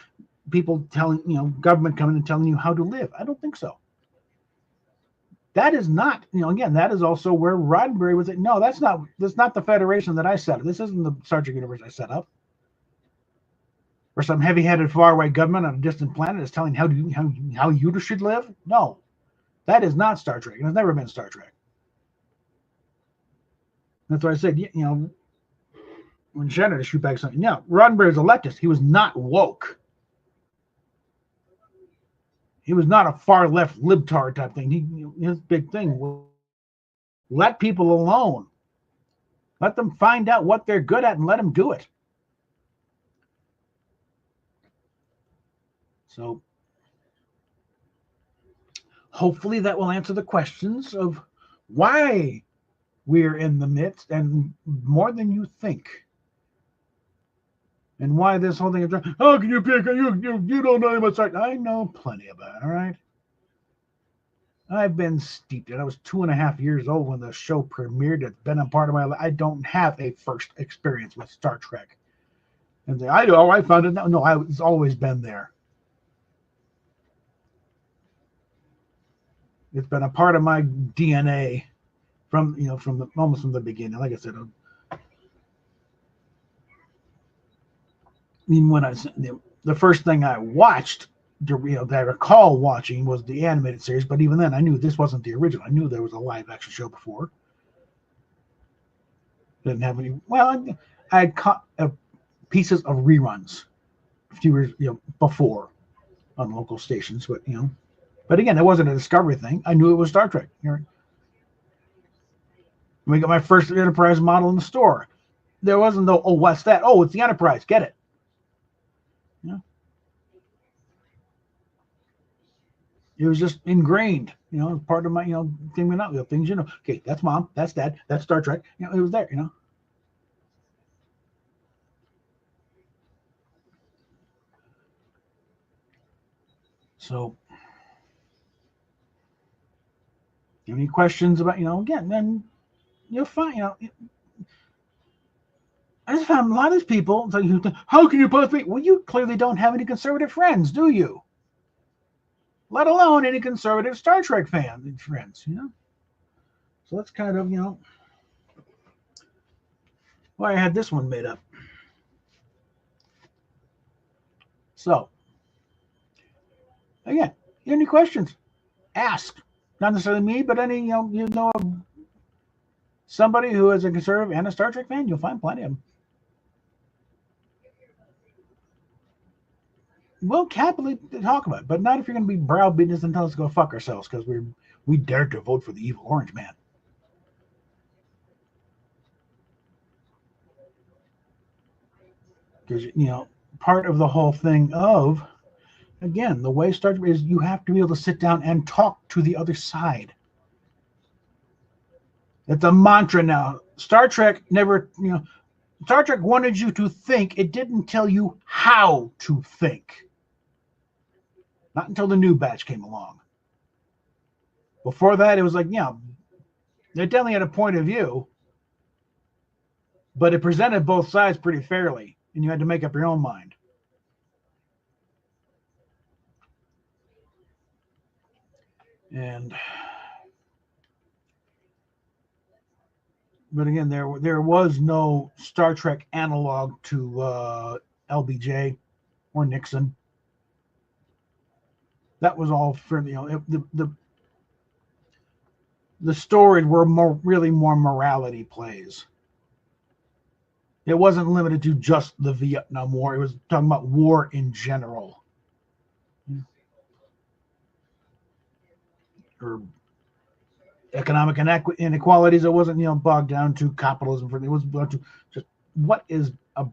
people telling, government coming and telling you how to live. I don't think so. That is not, again, that is also where Roddenberry was like, no, that's not the Federation that I set up. This isn't the Star Trek universe I set up. Or some heavy-handed faraway government on a distant planet is telling how you should live. No, that is not Star Trek. It's never been Star Trek. That's why I said, when Shannon to shoot back something. Yeah, Roddenberry's a leftist. He was not woke. He was not a far left libtard type thing. His big thing was let people alone. Let them find out what they're good at and let them do it. So hopefully that will answer the questions of why we're in the midst and more than you think. And why this whole thing is, how can you pick? You don't know anything about I know plenty about it, all right? I've been steeped in it. I was 2.5 years old when the show premiered. It's been a part of my life. I don't have a first experience with Star Trek. And I found it. No, it's always been there. It's been a part of my DNA almost from the beginning. Like I said, even when the first thing I watched, that I recall watching was the animated series. But even then, I knew this wasn't the original. I knew there was a live action show before. Didn't have any. Well, I had caught pieces of reruns a few years before on local stations, but But again, it wasn't a Discovery thing. I knew it was Star Trek. We got my first Enterprise model in the store. There wasn't no, oh, what's that? Oh, it's the Enterprise. Get it. It was just ingrained, part of my, things, okay, that's Mom, that's Dad, that's Star Trek. It was there, So, any questions about, again, then you'll find, I just found a lot of these people, how can you possibly, well, you clearly don't have any conservative friends, do you? Let alone any conservative Star Trek friends, So that's kind of, why I had this one made up. So, again, any questions? Ask. Not necessarily me, but any, somebody who is a conservative and a Star Trek fan, you'll find plenty of them. We'll happily talk about it, but not if you're going to be browbeating us and tell us to go fuck ourselves because we dared to vote for the evil orange man. Because, part of the whole thing of, again, the way Star Trek is, you have to be able to sit down and talk to the other side. It's a mantra now. Star Trek never, Star Trek wanted you to think. It didn't tell you how to think. Not until the new batch came along. Before that, it was like, they definitely had a point of view, but it presented both sides pretty fairly, and you had to make up your own mind. But again, there was no Star Trek analog to LBJ or Nixon. That was all for the stories were really more morality plays. It wasn't limited to just the Vietnam War. It was talking about war in general. Or economic inequalities. It wasn't bogged down to capitalism. It was about to just what is a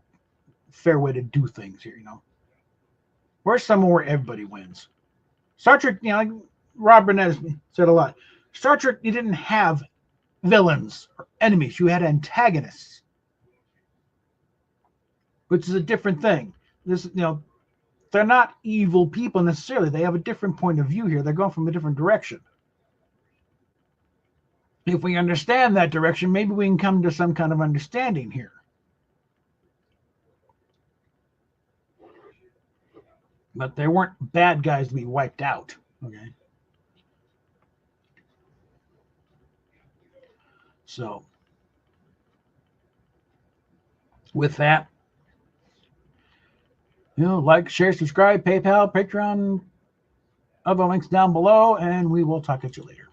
fair way to do things here. Where's somewhere where everybody wins? Star Trek, like Rob Burnett said a lot. Star Trek, you didn't have villains or enemies. You had antagonists, which is a different thing. This, they're not evil people necessarily. They have a different point of view here. They're going from a different direction. If we understand that direction, maybe we can come to some kind of understanding here. But they weren't bad guys to be wiped out. Okay. So, with that, like, share, subscribe, PayPal, Patreon, other links down below, and we will talk at you later.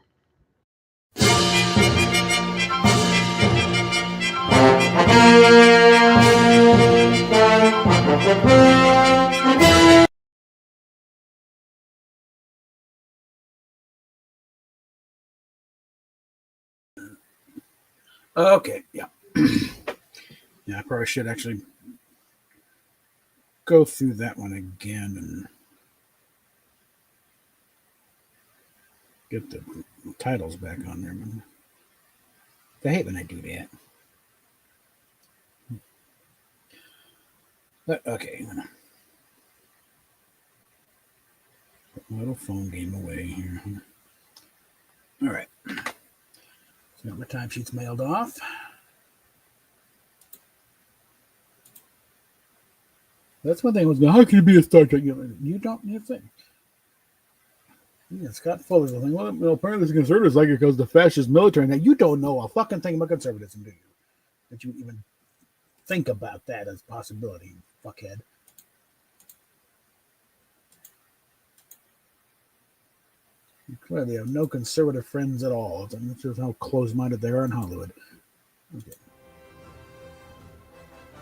Okay, yeah. Yeah, I probably should actually go through that one again and get the titles back on there. I hate when I do that. But, okay, I'm gonna put my little phone game away here. All right. So got my timesheets mailed off. That's one thing I was going, how can you be a Star Trek? You don't need a thing. Yeah, Scott Fuller's the thing. Well, apparently the conservatives like it because the fascist military. Now, you don't know a fucking thing about conservatism, do you? That you even think about that as a possibility, fuckhead. You clearly have no conservative friends at all. That's just how close-minded they are in Hollywood. Okay.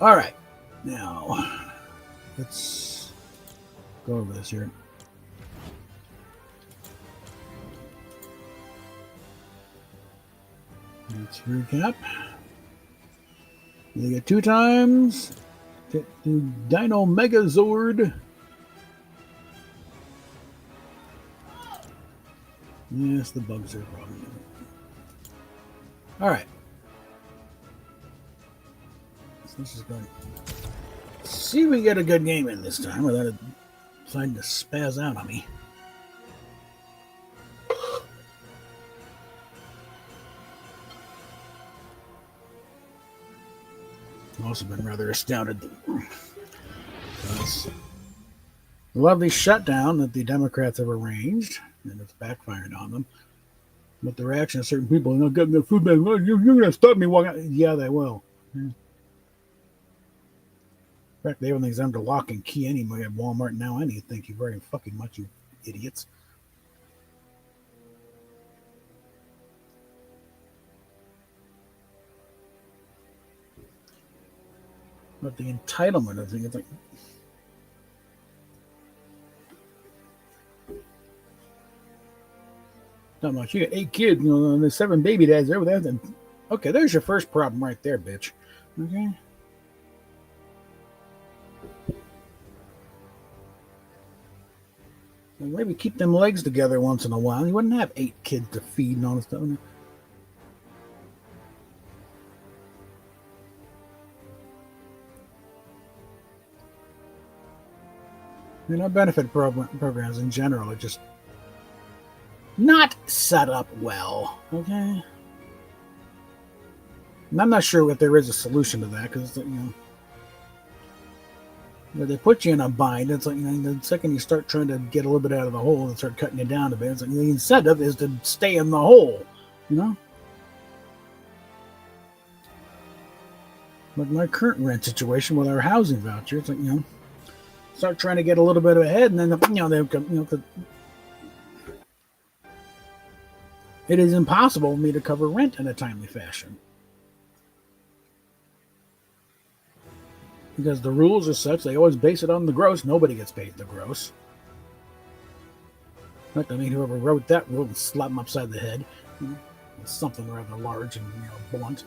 All right. Now, let's go over this here. Let's recap. You get 2 times. Get the Dino Megazord. Yes, the bugs are a problem. All right. So let's just go and see if we get a good game in this time without it deciding to spaz out on me. I've also been rather astounded because the lovely shutdown that the Democrats have arranged, and it's backfired on them. But the reaction of certain people, not getting their food back, well, you're going to stop me walking out. Yeah, they will. Yeah. In fact, everything's under lock and key anyway at Walmart now. Thank you very fucking much, you idiots. But the entitlement of things, it's like, not much. You got 8 kids, and there's 7 baby dads over there. Then, okay, there's your first problem right there, bitch. Okay. Well, maybe keep them legs together once in a while. You wouldn't have 8 kids to feed and all this stuff. Benefit programs in general are just not set up well, okay? And I'm not sure if there is a solution to that, because, they put you in a bind. It's like, the second you start trying to get a little bit out of the hole and start cutting you down a bit, it's like the incentive is to stay in the hole, Like my current rent situation with our housing voucher, it's like, start trying to get a little bit ahead, and then they come, it is impossible for me to cover rent in a timely fashion because the rules are such they always base it on the gross. Nobody gets paid the gross. But whoever wrote that rule and slap them upside the head. It's something rather large and blunt.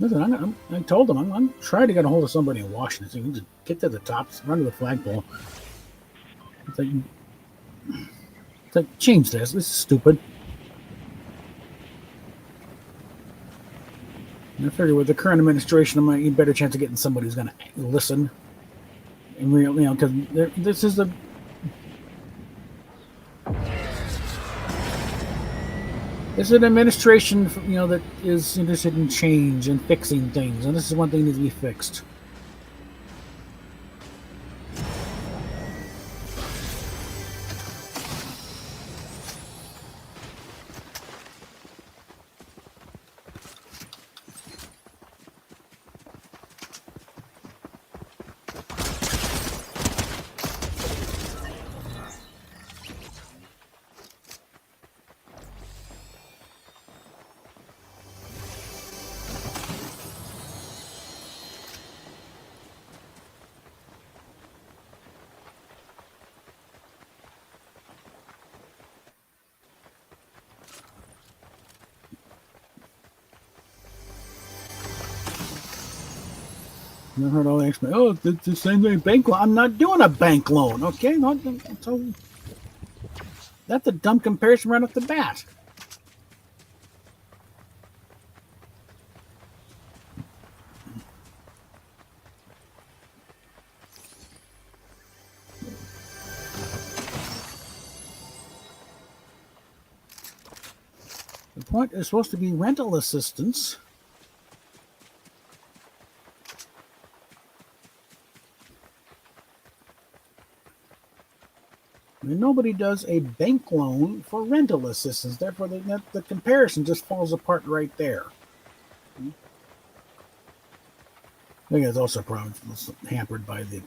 Listen, I told them I'm trying to get a hold of somebody in Washington. So you can just get to the top, run to the flagpole. It's like change this. This is stupid. And I figure with the current administration, I might get a better chance of getting somebody who's going to listen. And because this is the. This is an administration, that is interested in change and fixing things, and this is one thing that needs to be fixed. I've heard all the explanations. Oh, it's the same thing. Bank loan. I'm not doing a bank loan. Okay, so that's a dumb comparison right off the bat. The point is supposed to be rental assistance. And nobody does a bank loan for rental assistance. Therefore, the comparison just falls apart right there. I think it's also probably hampered by the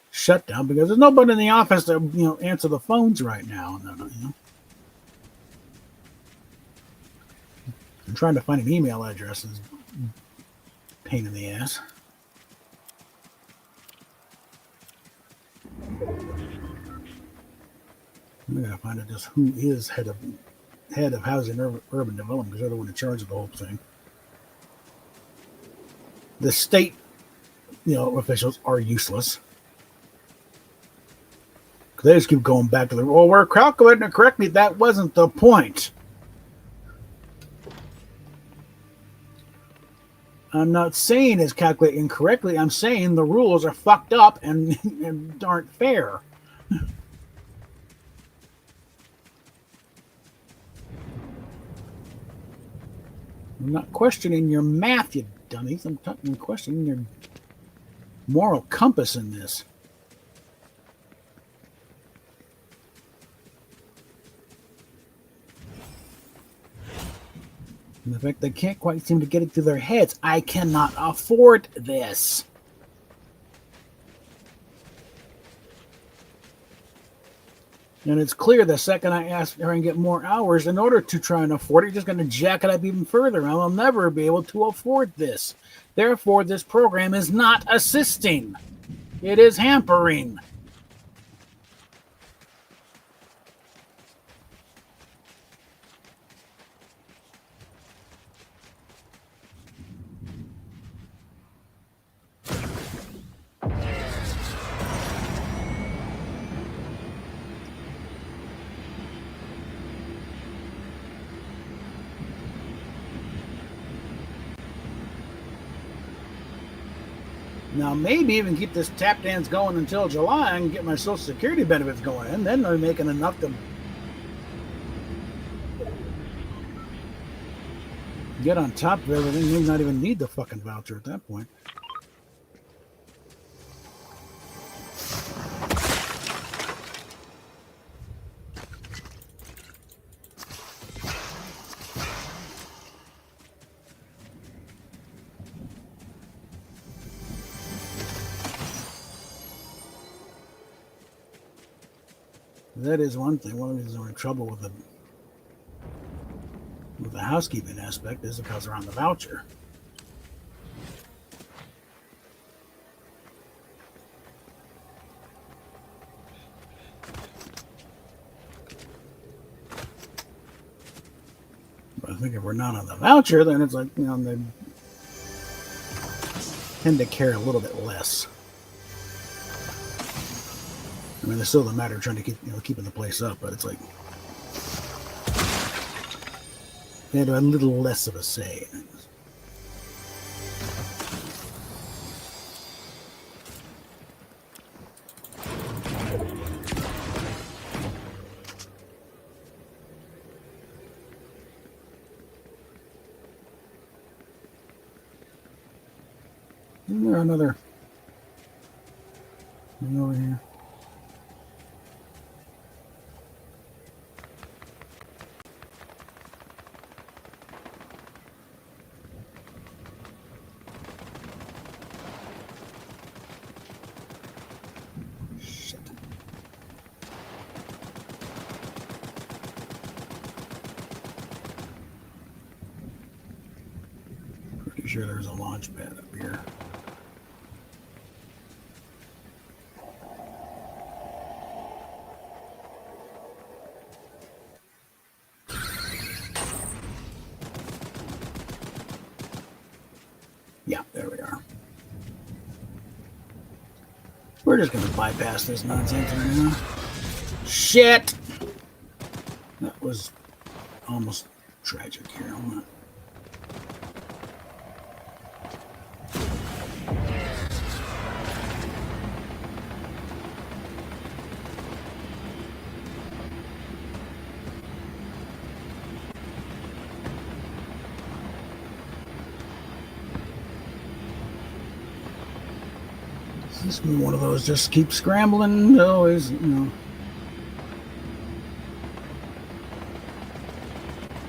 shutdown because there's nobody in the office to answer the phones right now. I'm trying to find an email address is a pain in the ass. I'm gonna find out just who is head of housing and urban development because they're the one in charge of the whole thing. The state, officials are useless. They just keep going back to we're calculating it correctly. That wasn't the point. I'm not saying it's calculated incorrectly. I'm saying the rules are fucked up and aren't fair. I'm not questioning your math, you dummies. I'm questioning your moral compass in this. And the fact they can't quite seem to get it through their heads. I cannot afford this. And it's clear the second I ask her and get more hours in order to try and afford it, you're just going to jack it up even further. I will never be able to afford this. Therefore, this program is not assisting. It is hampering. Now, maybe even keep this tap dance going until July and get my Social Security benefits going in. Then they're making enough to get on top of everything. You may not even need the fucking voucher at that point. That is one thing. One of the reasons we're in trouble with the housekeeping aspect is because they're on the voucher. But I think if we're not on the voucher, then it's like, they tend to care a little bit less. I mean, there's still the matter of trying to keep, keeping the place up, but it's like they had a little less of a say. Isn't there another thing over here? Sure there's a launch pad up here. Yeah, there we are. We're just gonna bypass this nonsense right now. Shit! That was almost tragic here. Hold on. This is one of those just keep scrambling, always, you know.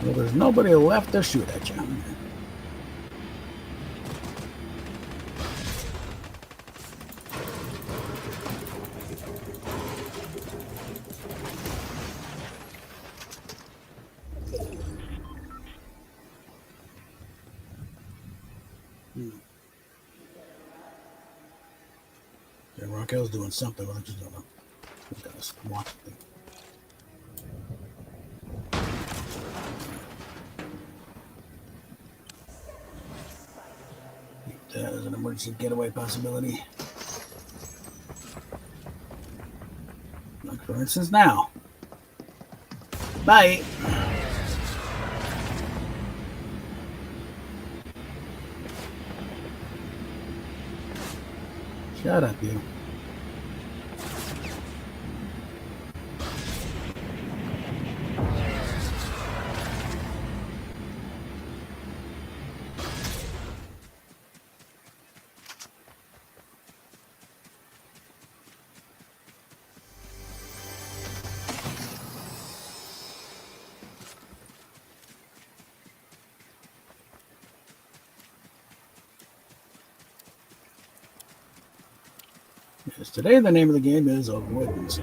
Well, there's nobody left to shoot at you. Yeah, Raquel's doing something, but I just don't know. We've got to watch it. That is an emergency getaway possibility. Like, for instance, now. Bye. Shut up, you. Yes, today the name of the game is Avoidance.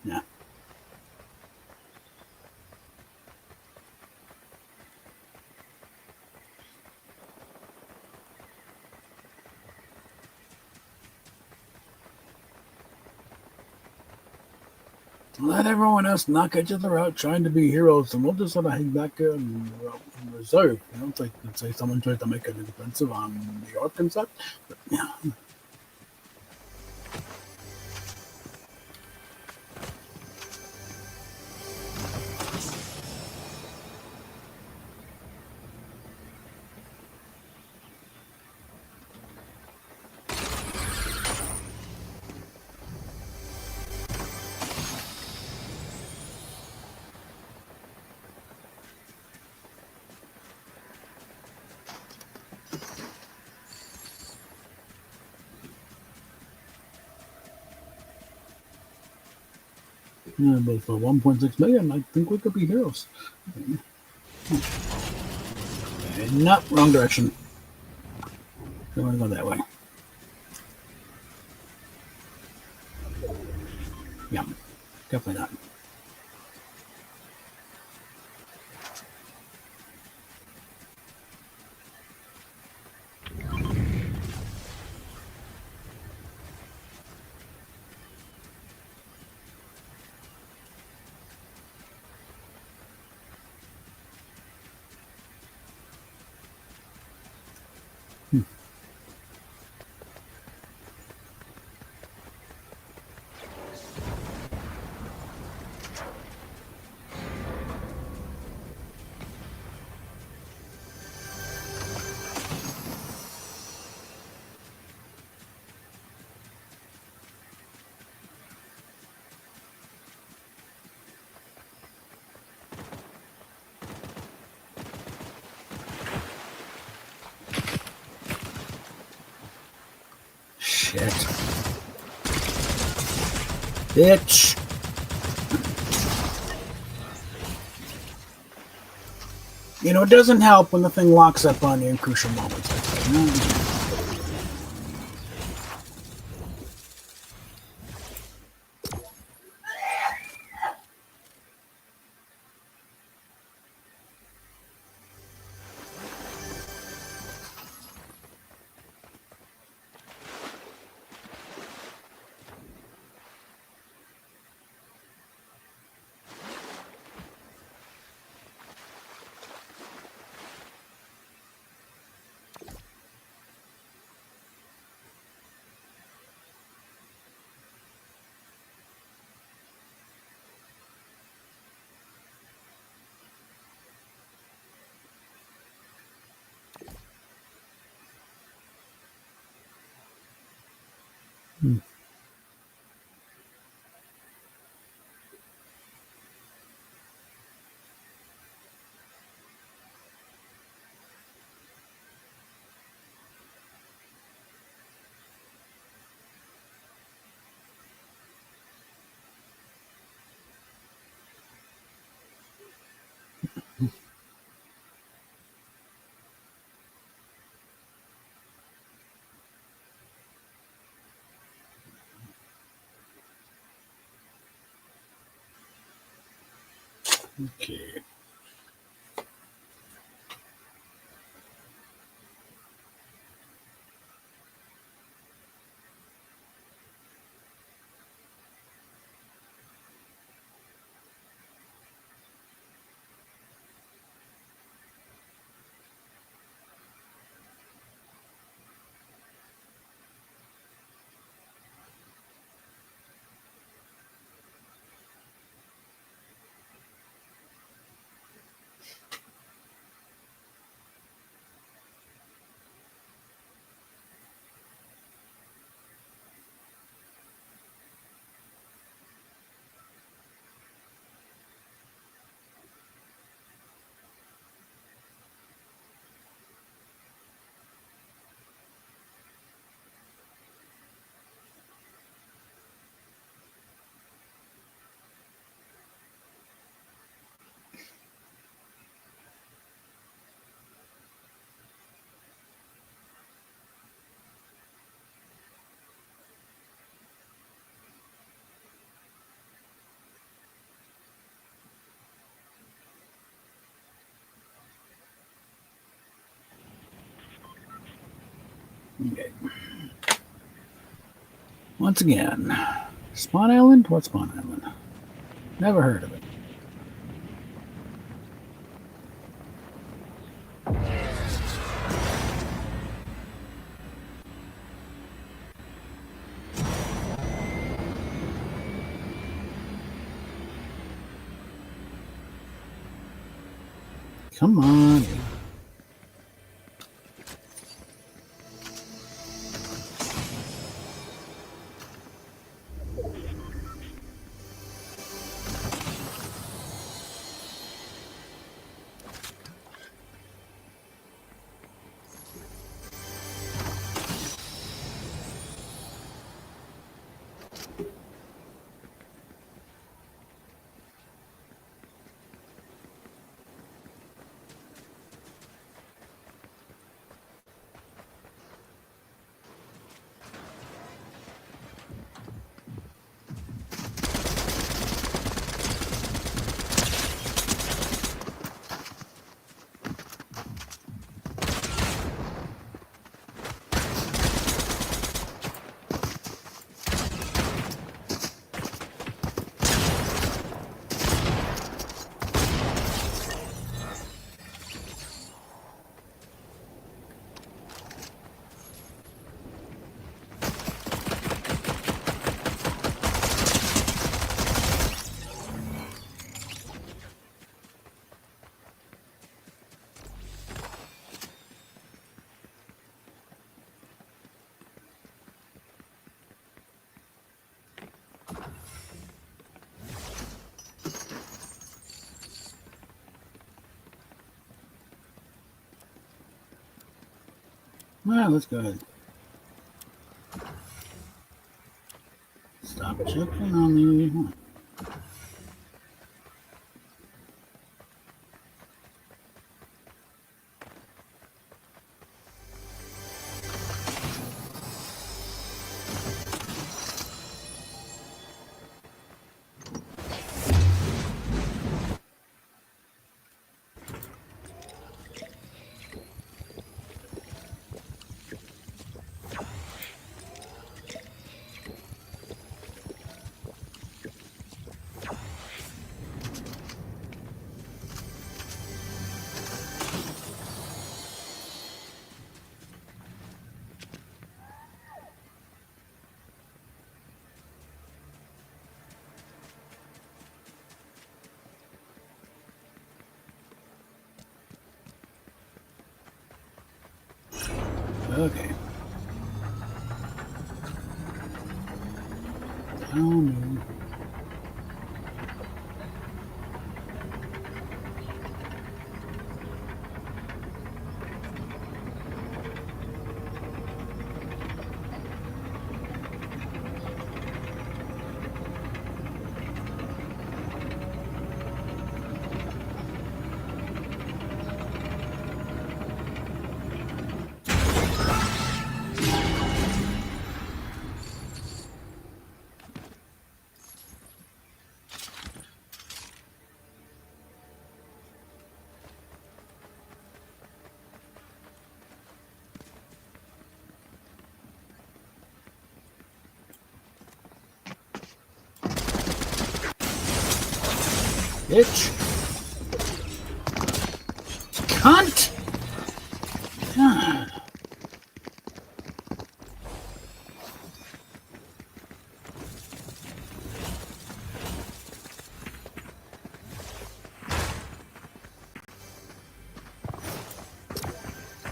Yeah. Let everyone else knock each other out trying to be heroes, and we'll just sort of hang back and reserve. You know, it's like, let's say someone tries to make a defensive on New York and such. But, yeah. Yeah, but for 1.6 million, I think we could be heroes. No, wrong direction. Don't want to go that way. Yeah, definitely not. Shit. Bitch. You know, it doesn't help when the thing locks up on you in crucial moments. Hmm. Okay. Okay. Once again, Spawn Island? What's Spawn Island? Never heard of it. Come on. Well, let's go ahead. Stop checking on me. Okay. Oh no. Bitch. Cunt! Ah.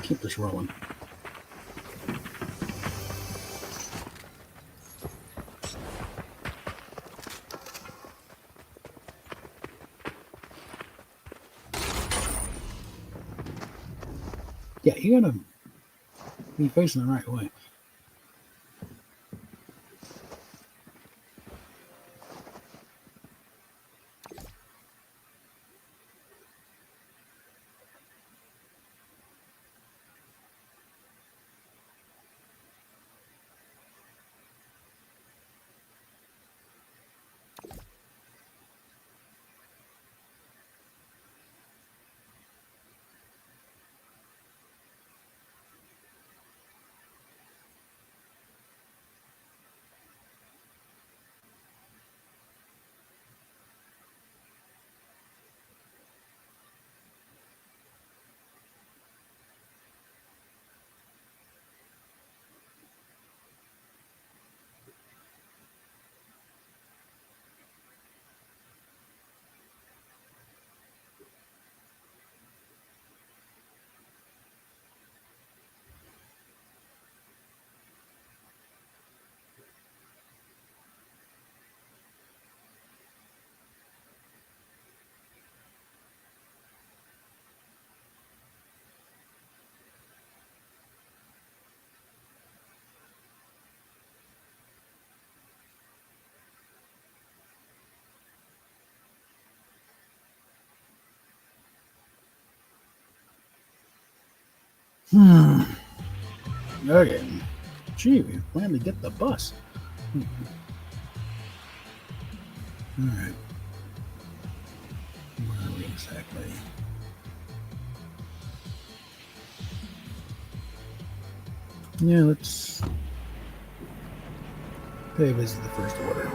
Keep this rolling. Yeah, you gotta be facing the right way. Okay. Gee, we plan to get the bus. Alright. Where are we exactly? Yeah, let's pay a visit to the first order.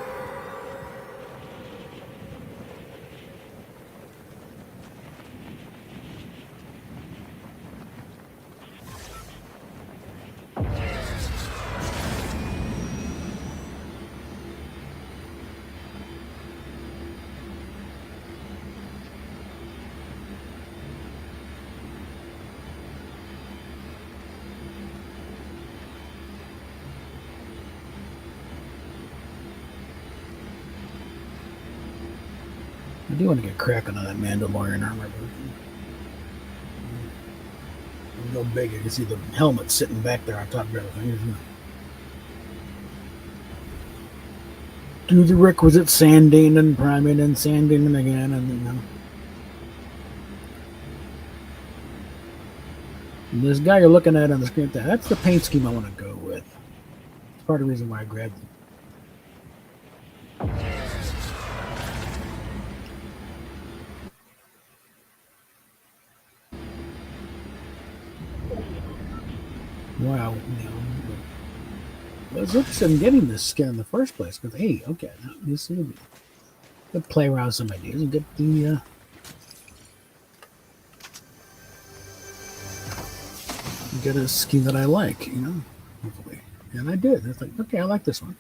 I do want to get cracking on that Mandalorian armor. Go big. You can see the helmet sitting back there on top of everything. Do the requisite sanding and priming and sanding and again, and you know. And this guy you're looking at on the screen, that's the paint scheme I want to go with. It's part of the reason why I grabbed it. Wow, you know, I was interested in getting this skin in the first place because, hey, okay, this will be good. Play around with some ideas and get the get a skin that I like, you know, hopefully. And I did. It's like, okay, I like this one.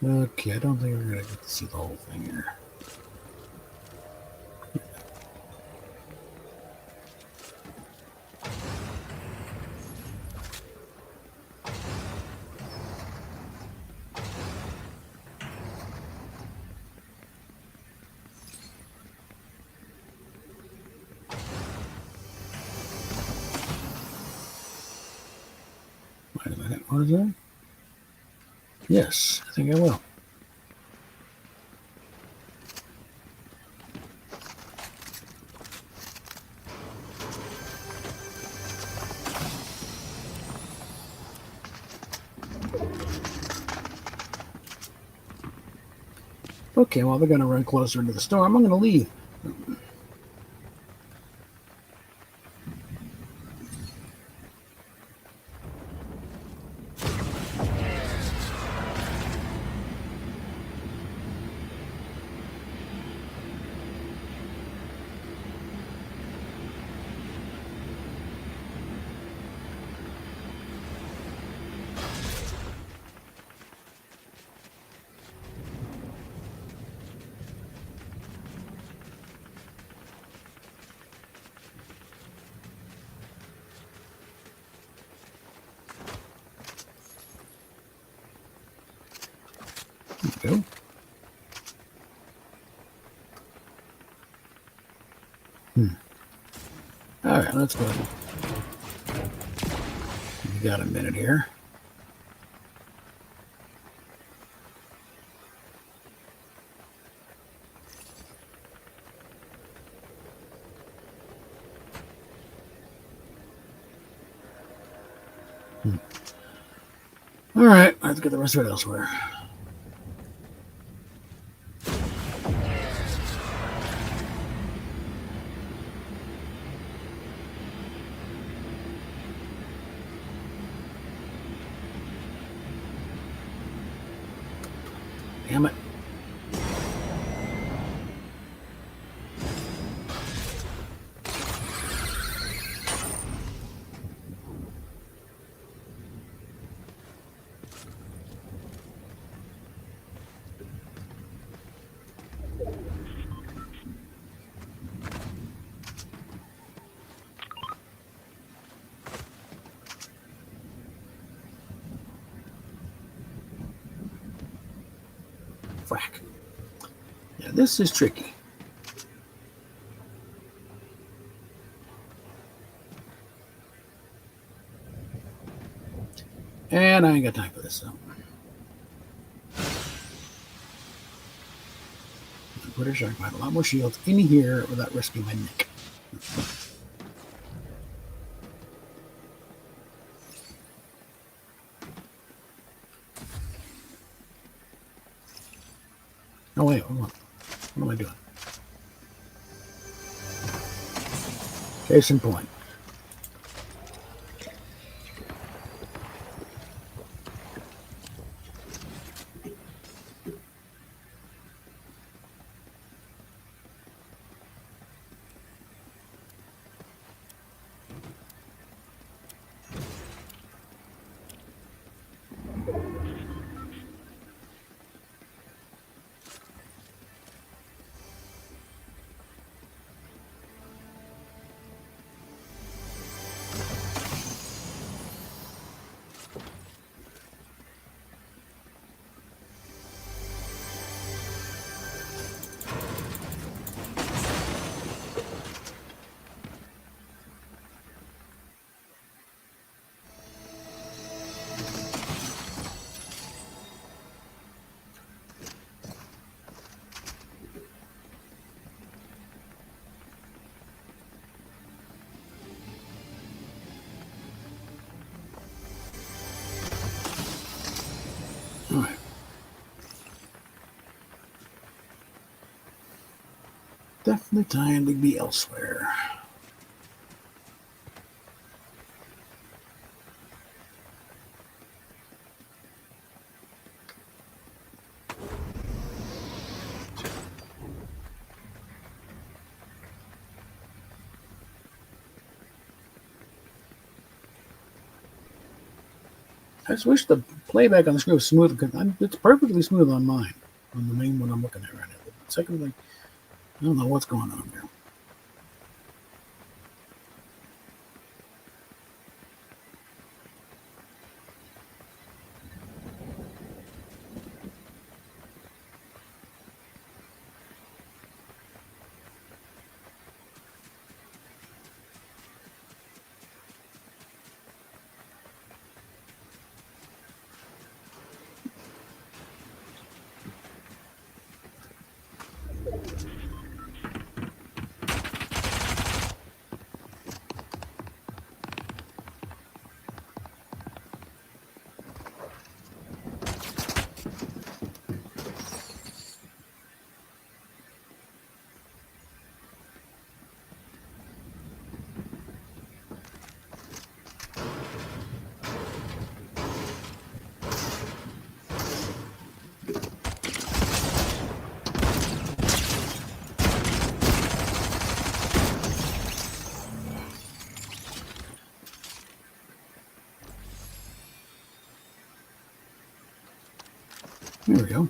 Okay, I don't think we're gonna get to see the whole thing here. Wait a minute, what is that? Yes, I think I will. Okay, well, they're going to run closer into the storm. I'm going to leave. There we go. All right, let's go. We got a minute here. All right, let's get the rest of it elsewhere. Damn it. Frack. Yeah, this is tricky. And I ain't got time for this, so. I'm pretty sure I can find a lot more shields in here without risking my neck. Oh, wait, hold on. What am I doing? Case in point. All right. Definitely time to be elsewhere. I just wish the playback on the screen was smooth because it's perfectly smooth on mine, on the main one I'm looking at right now. But the second, like, I don't know what's going on there. There we go.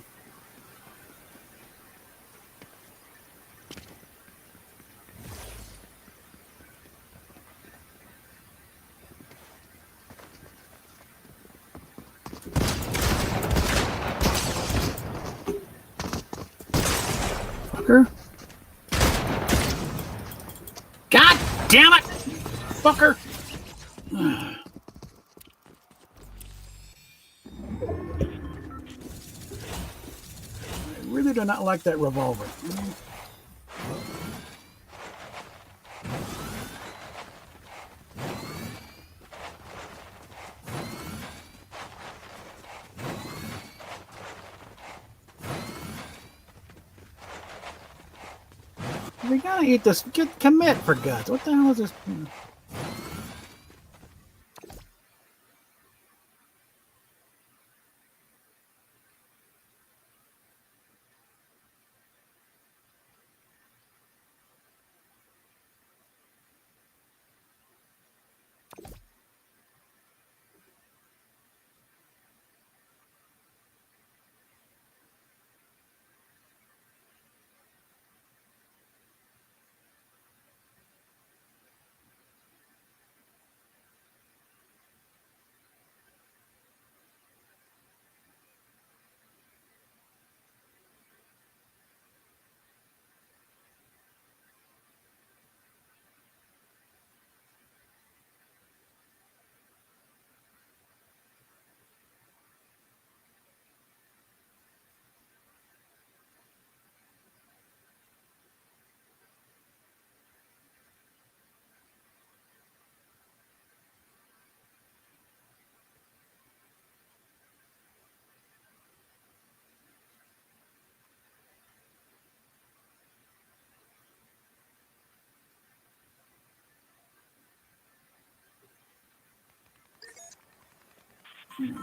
Fucker. God damn it! Fucker! I really do not like that revolver. We gotta eat this. Commit for guts. What the hell is this?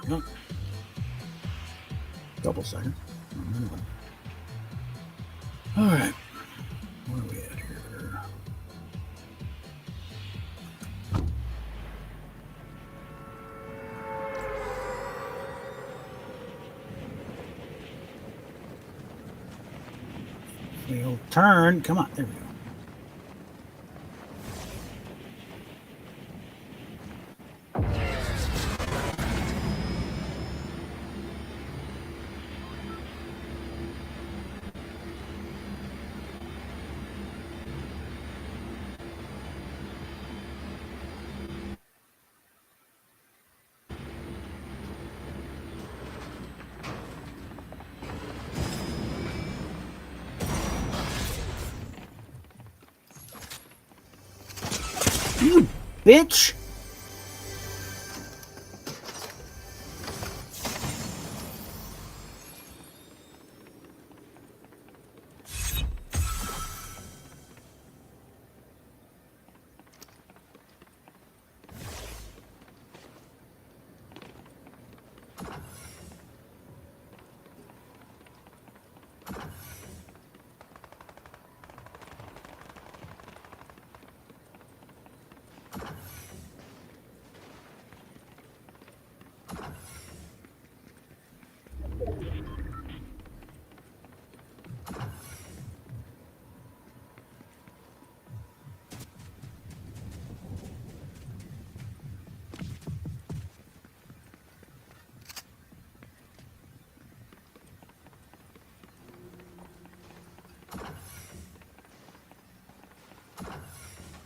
No. Couple seconds. All right. Where are we at here? We'll turn. Come on. There we go. You bitch!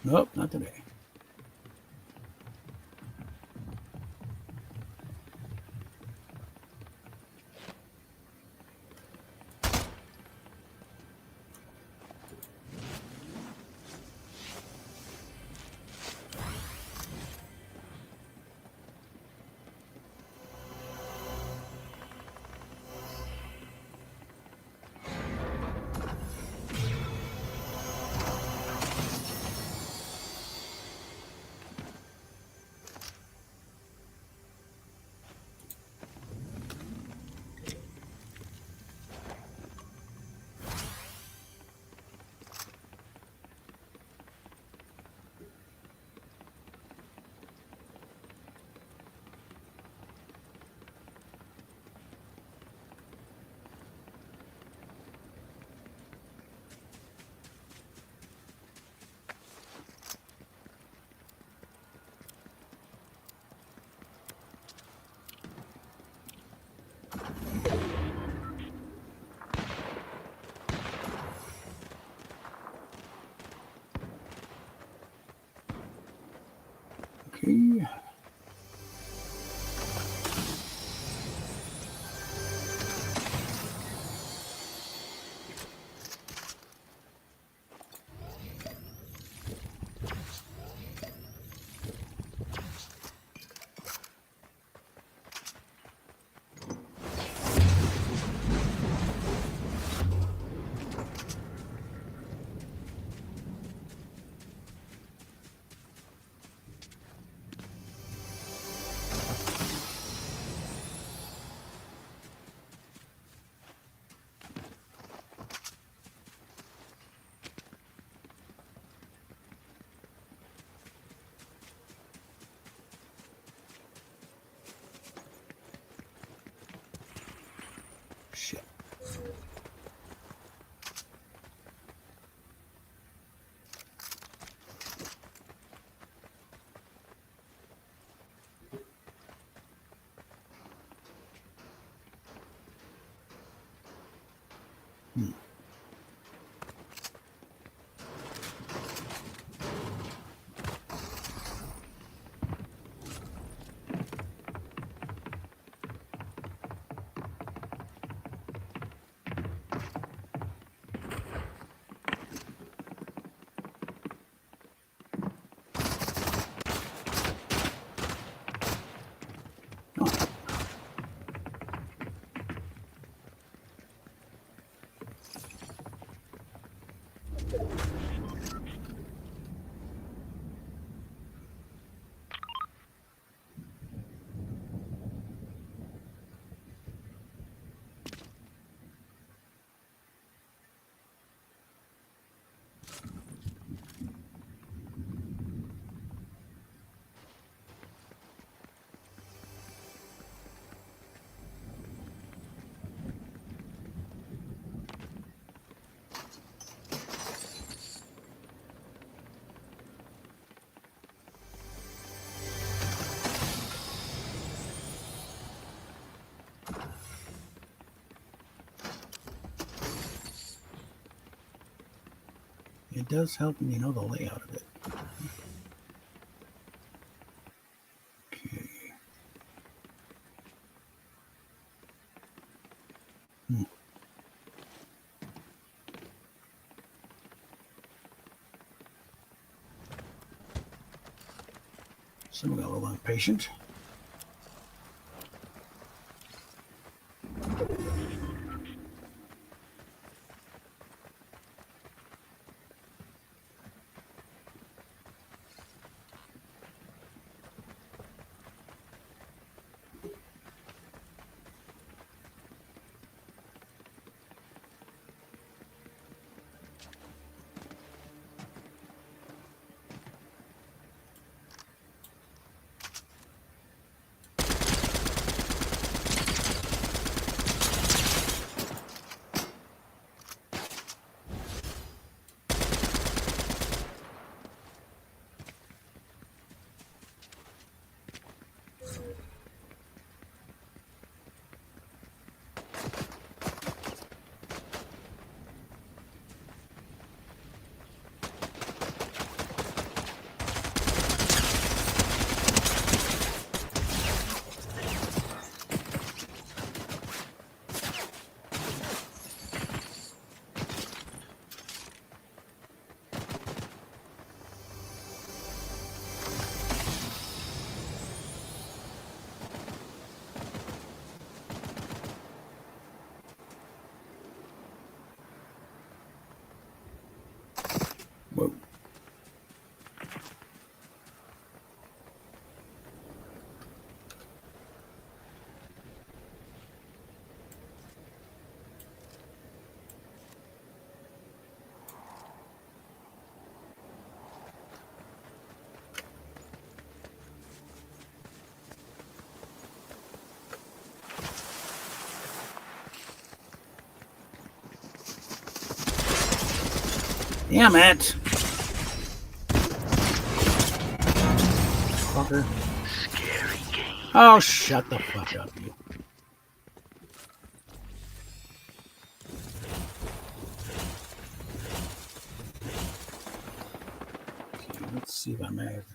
Nope, not today. Okay. Shit. It does help when you know the layout of it. Okay. Some got a little impatient. Damn it! Fucker. Oh, shut the fuck up, you. Okay, let's see if I managed.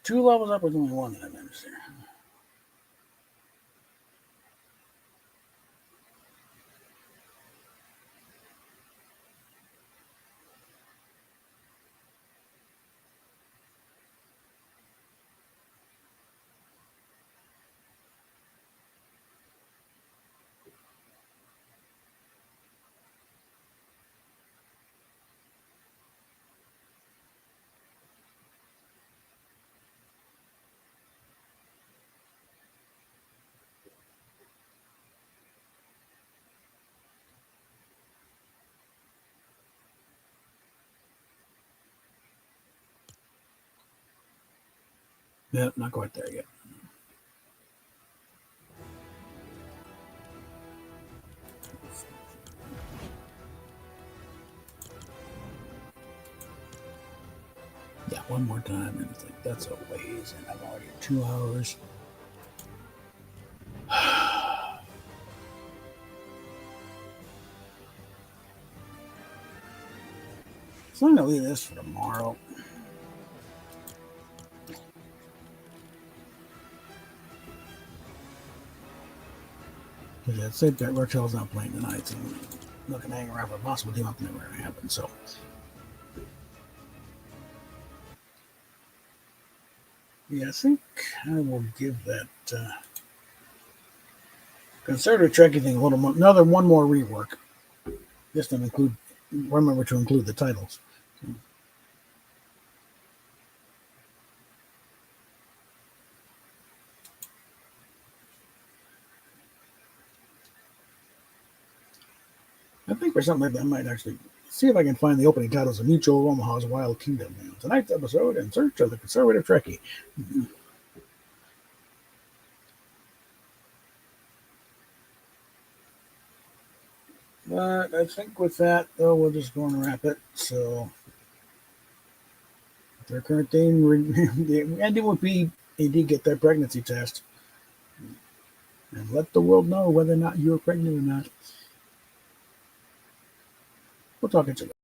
2 levels up with only 1 that I managed there. Yep, not quite there yet. Yeah, one more time, and it's like, that's a ways, and I'm already at 2 hours. So I'm going to leave this for tomorrow. Because I said that Rochelle's not playing tonight, so I'm looking to hang around for a possible team up, never going to happen. So, yeah, I think I will give that conservative Trekkie thing a little more, one more rework. Just to remember to include the titles. I think for something like that, I might actually see if I can find the opening titles of Mutual Omaha's Wild Kingdom. Now, tonight's episode, In Search of the Conservative Trekkie. But I think with that, though, we're just going to wrap it. So, their current thing, the ending would be they did get their pregnancy test. And let the world know whether or not you're pregnant or not. We'll talk at you later.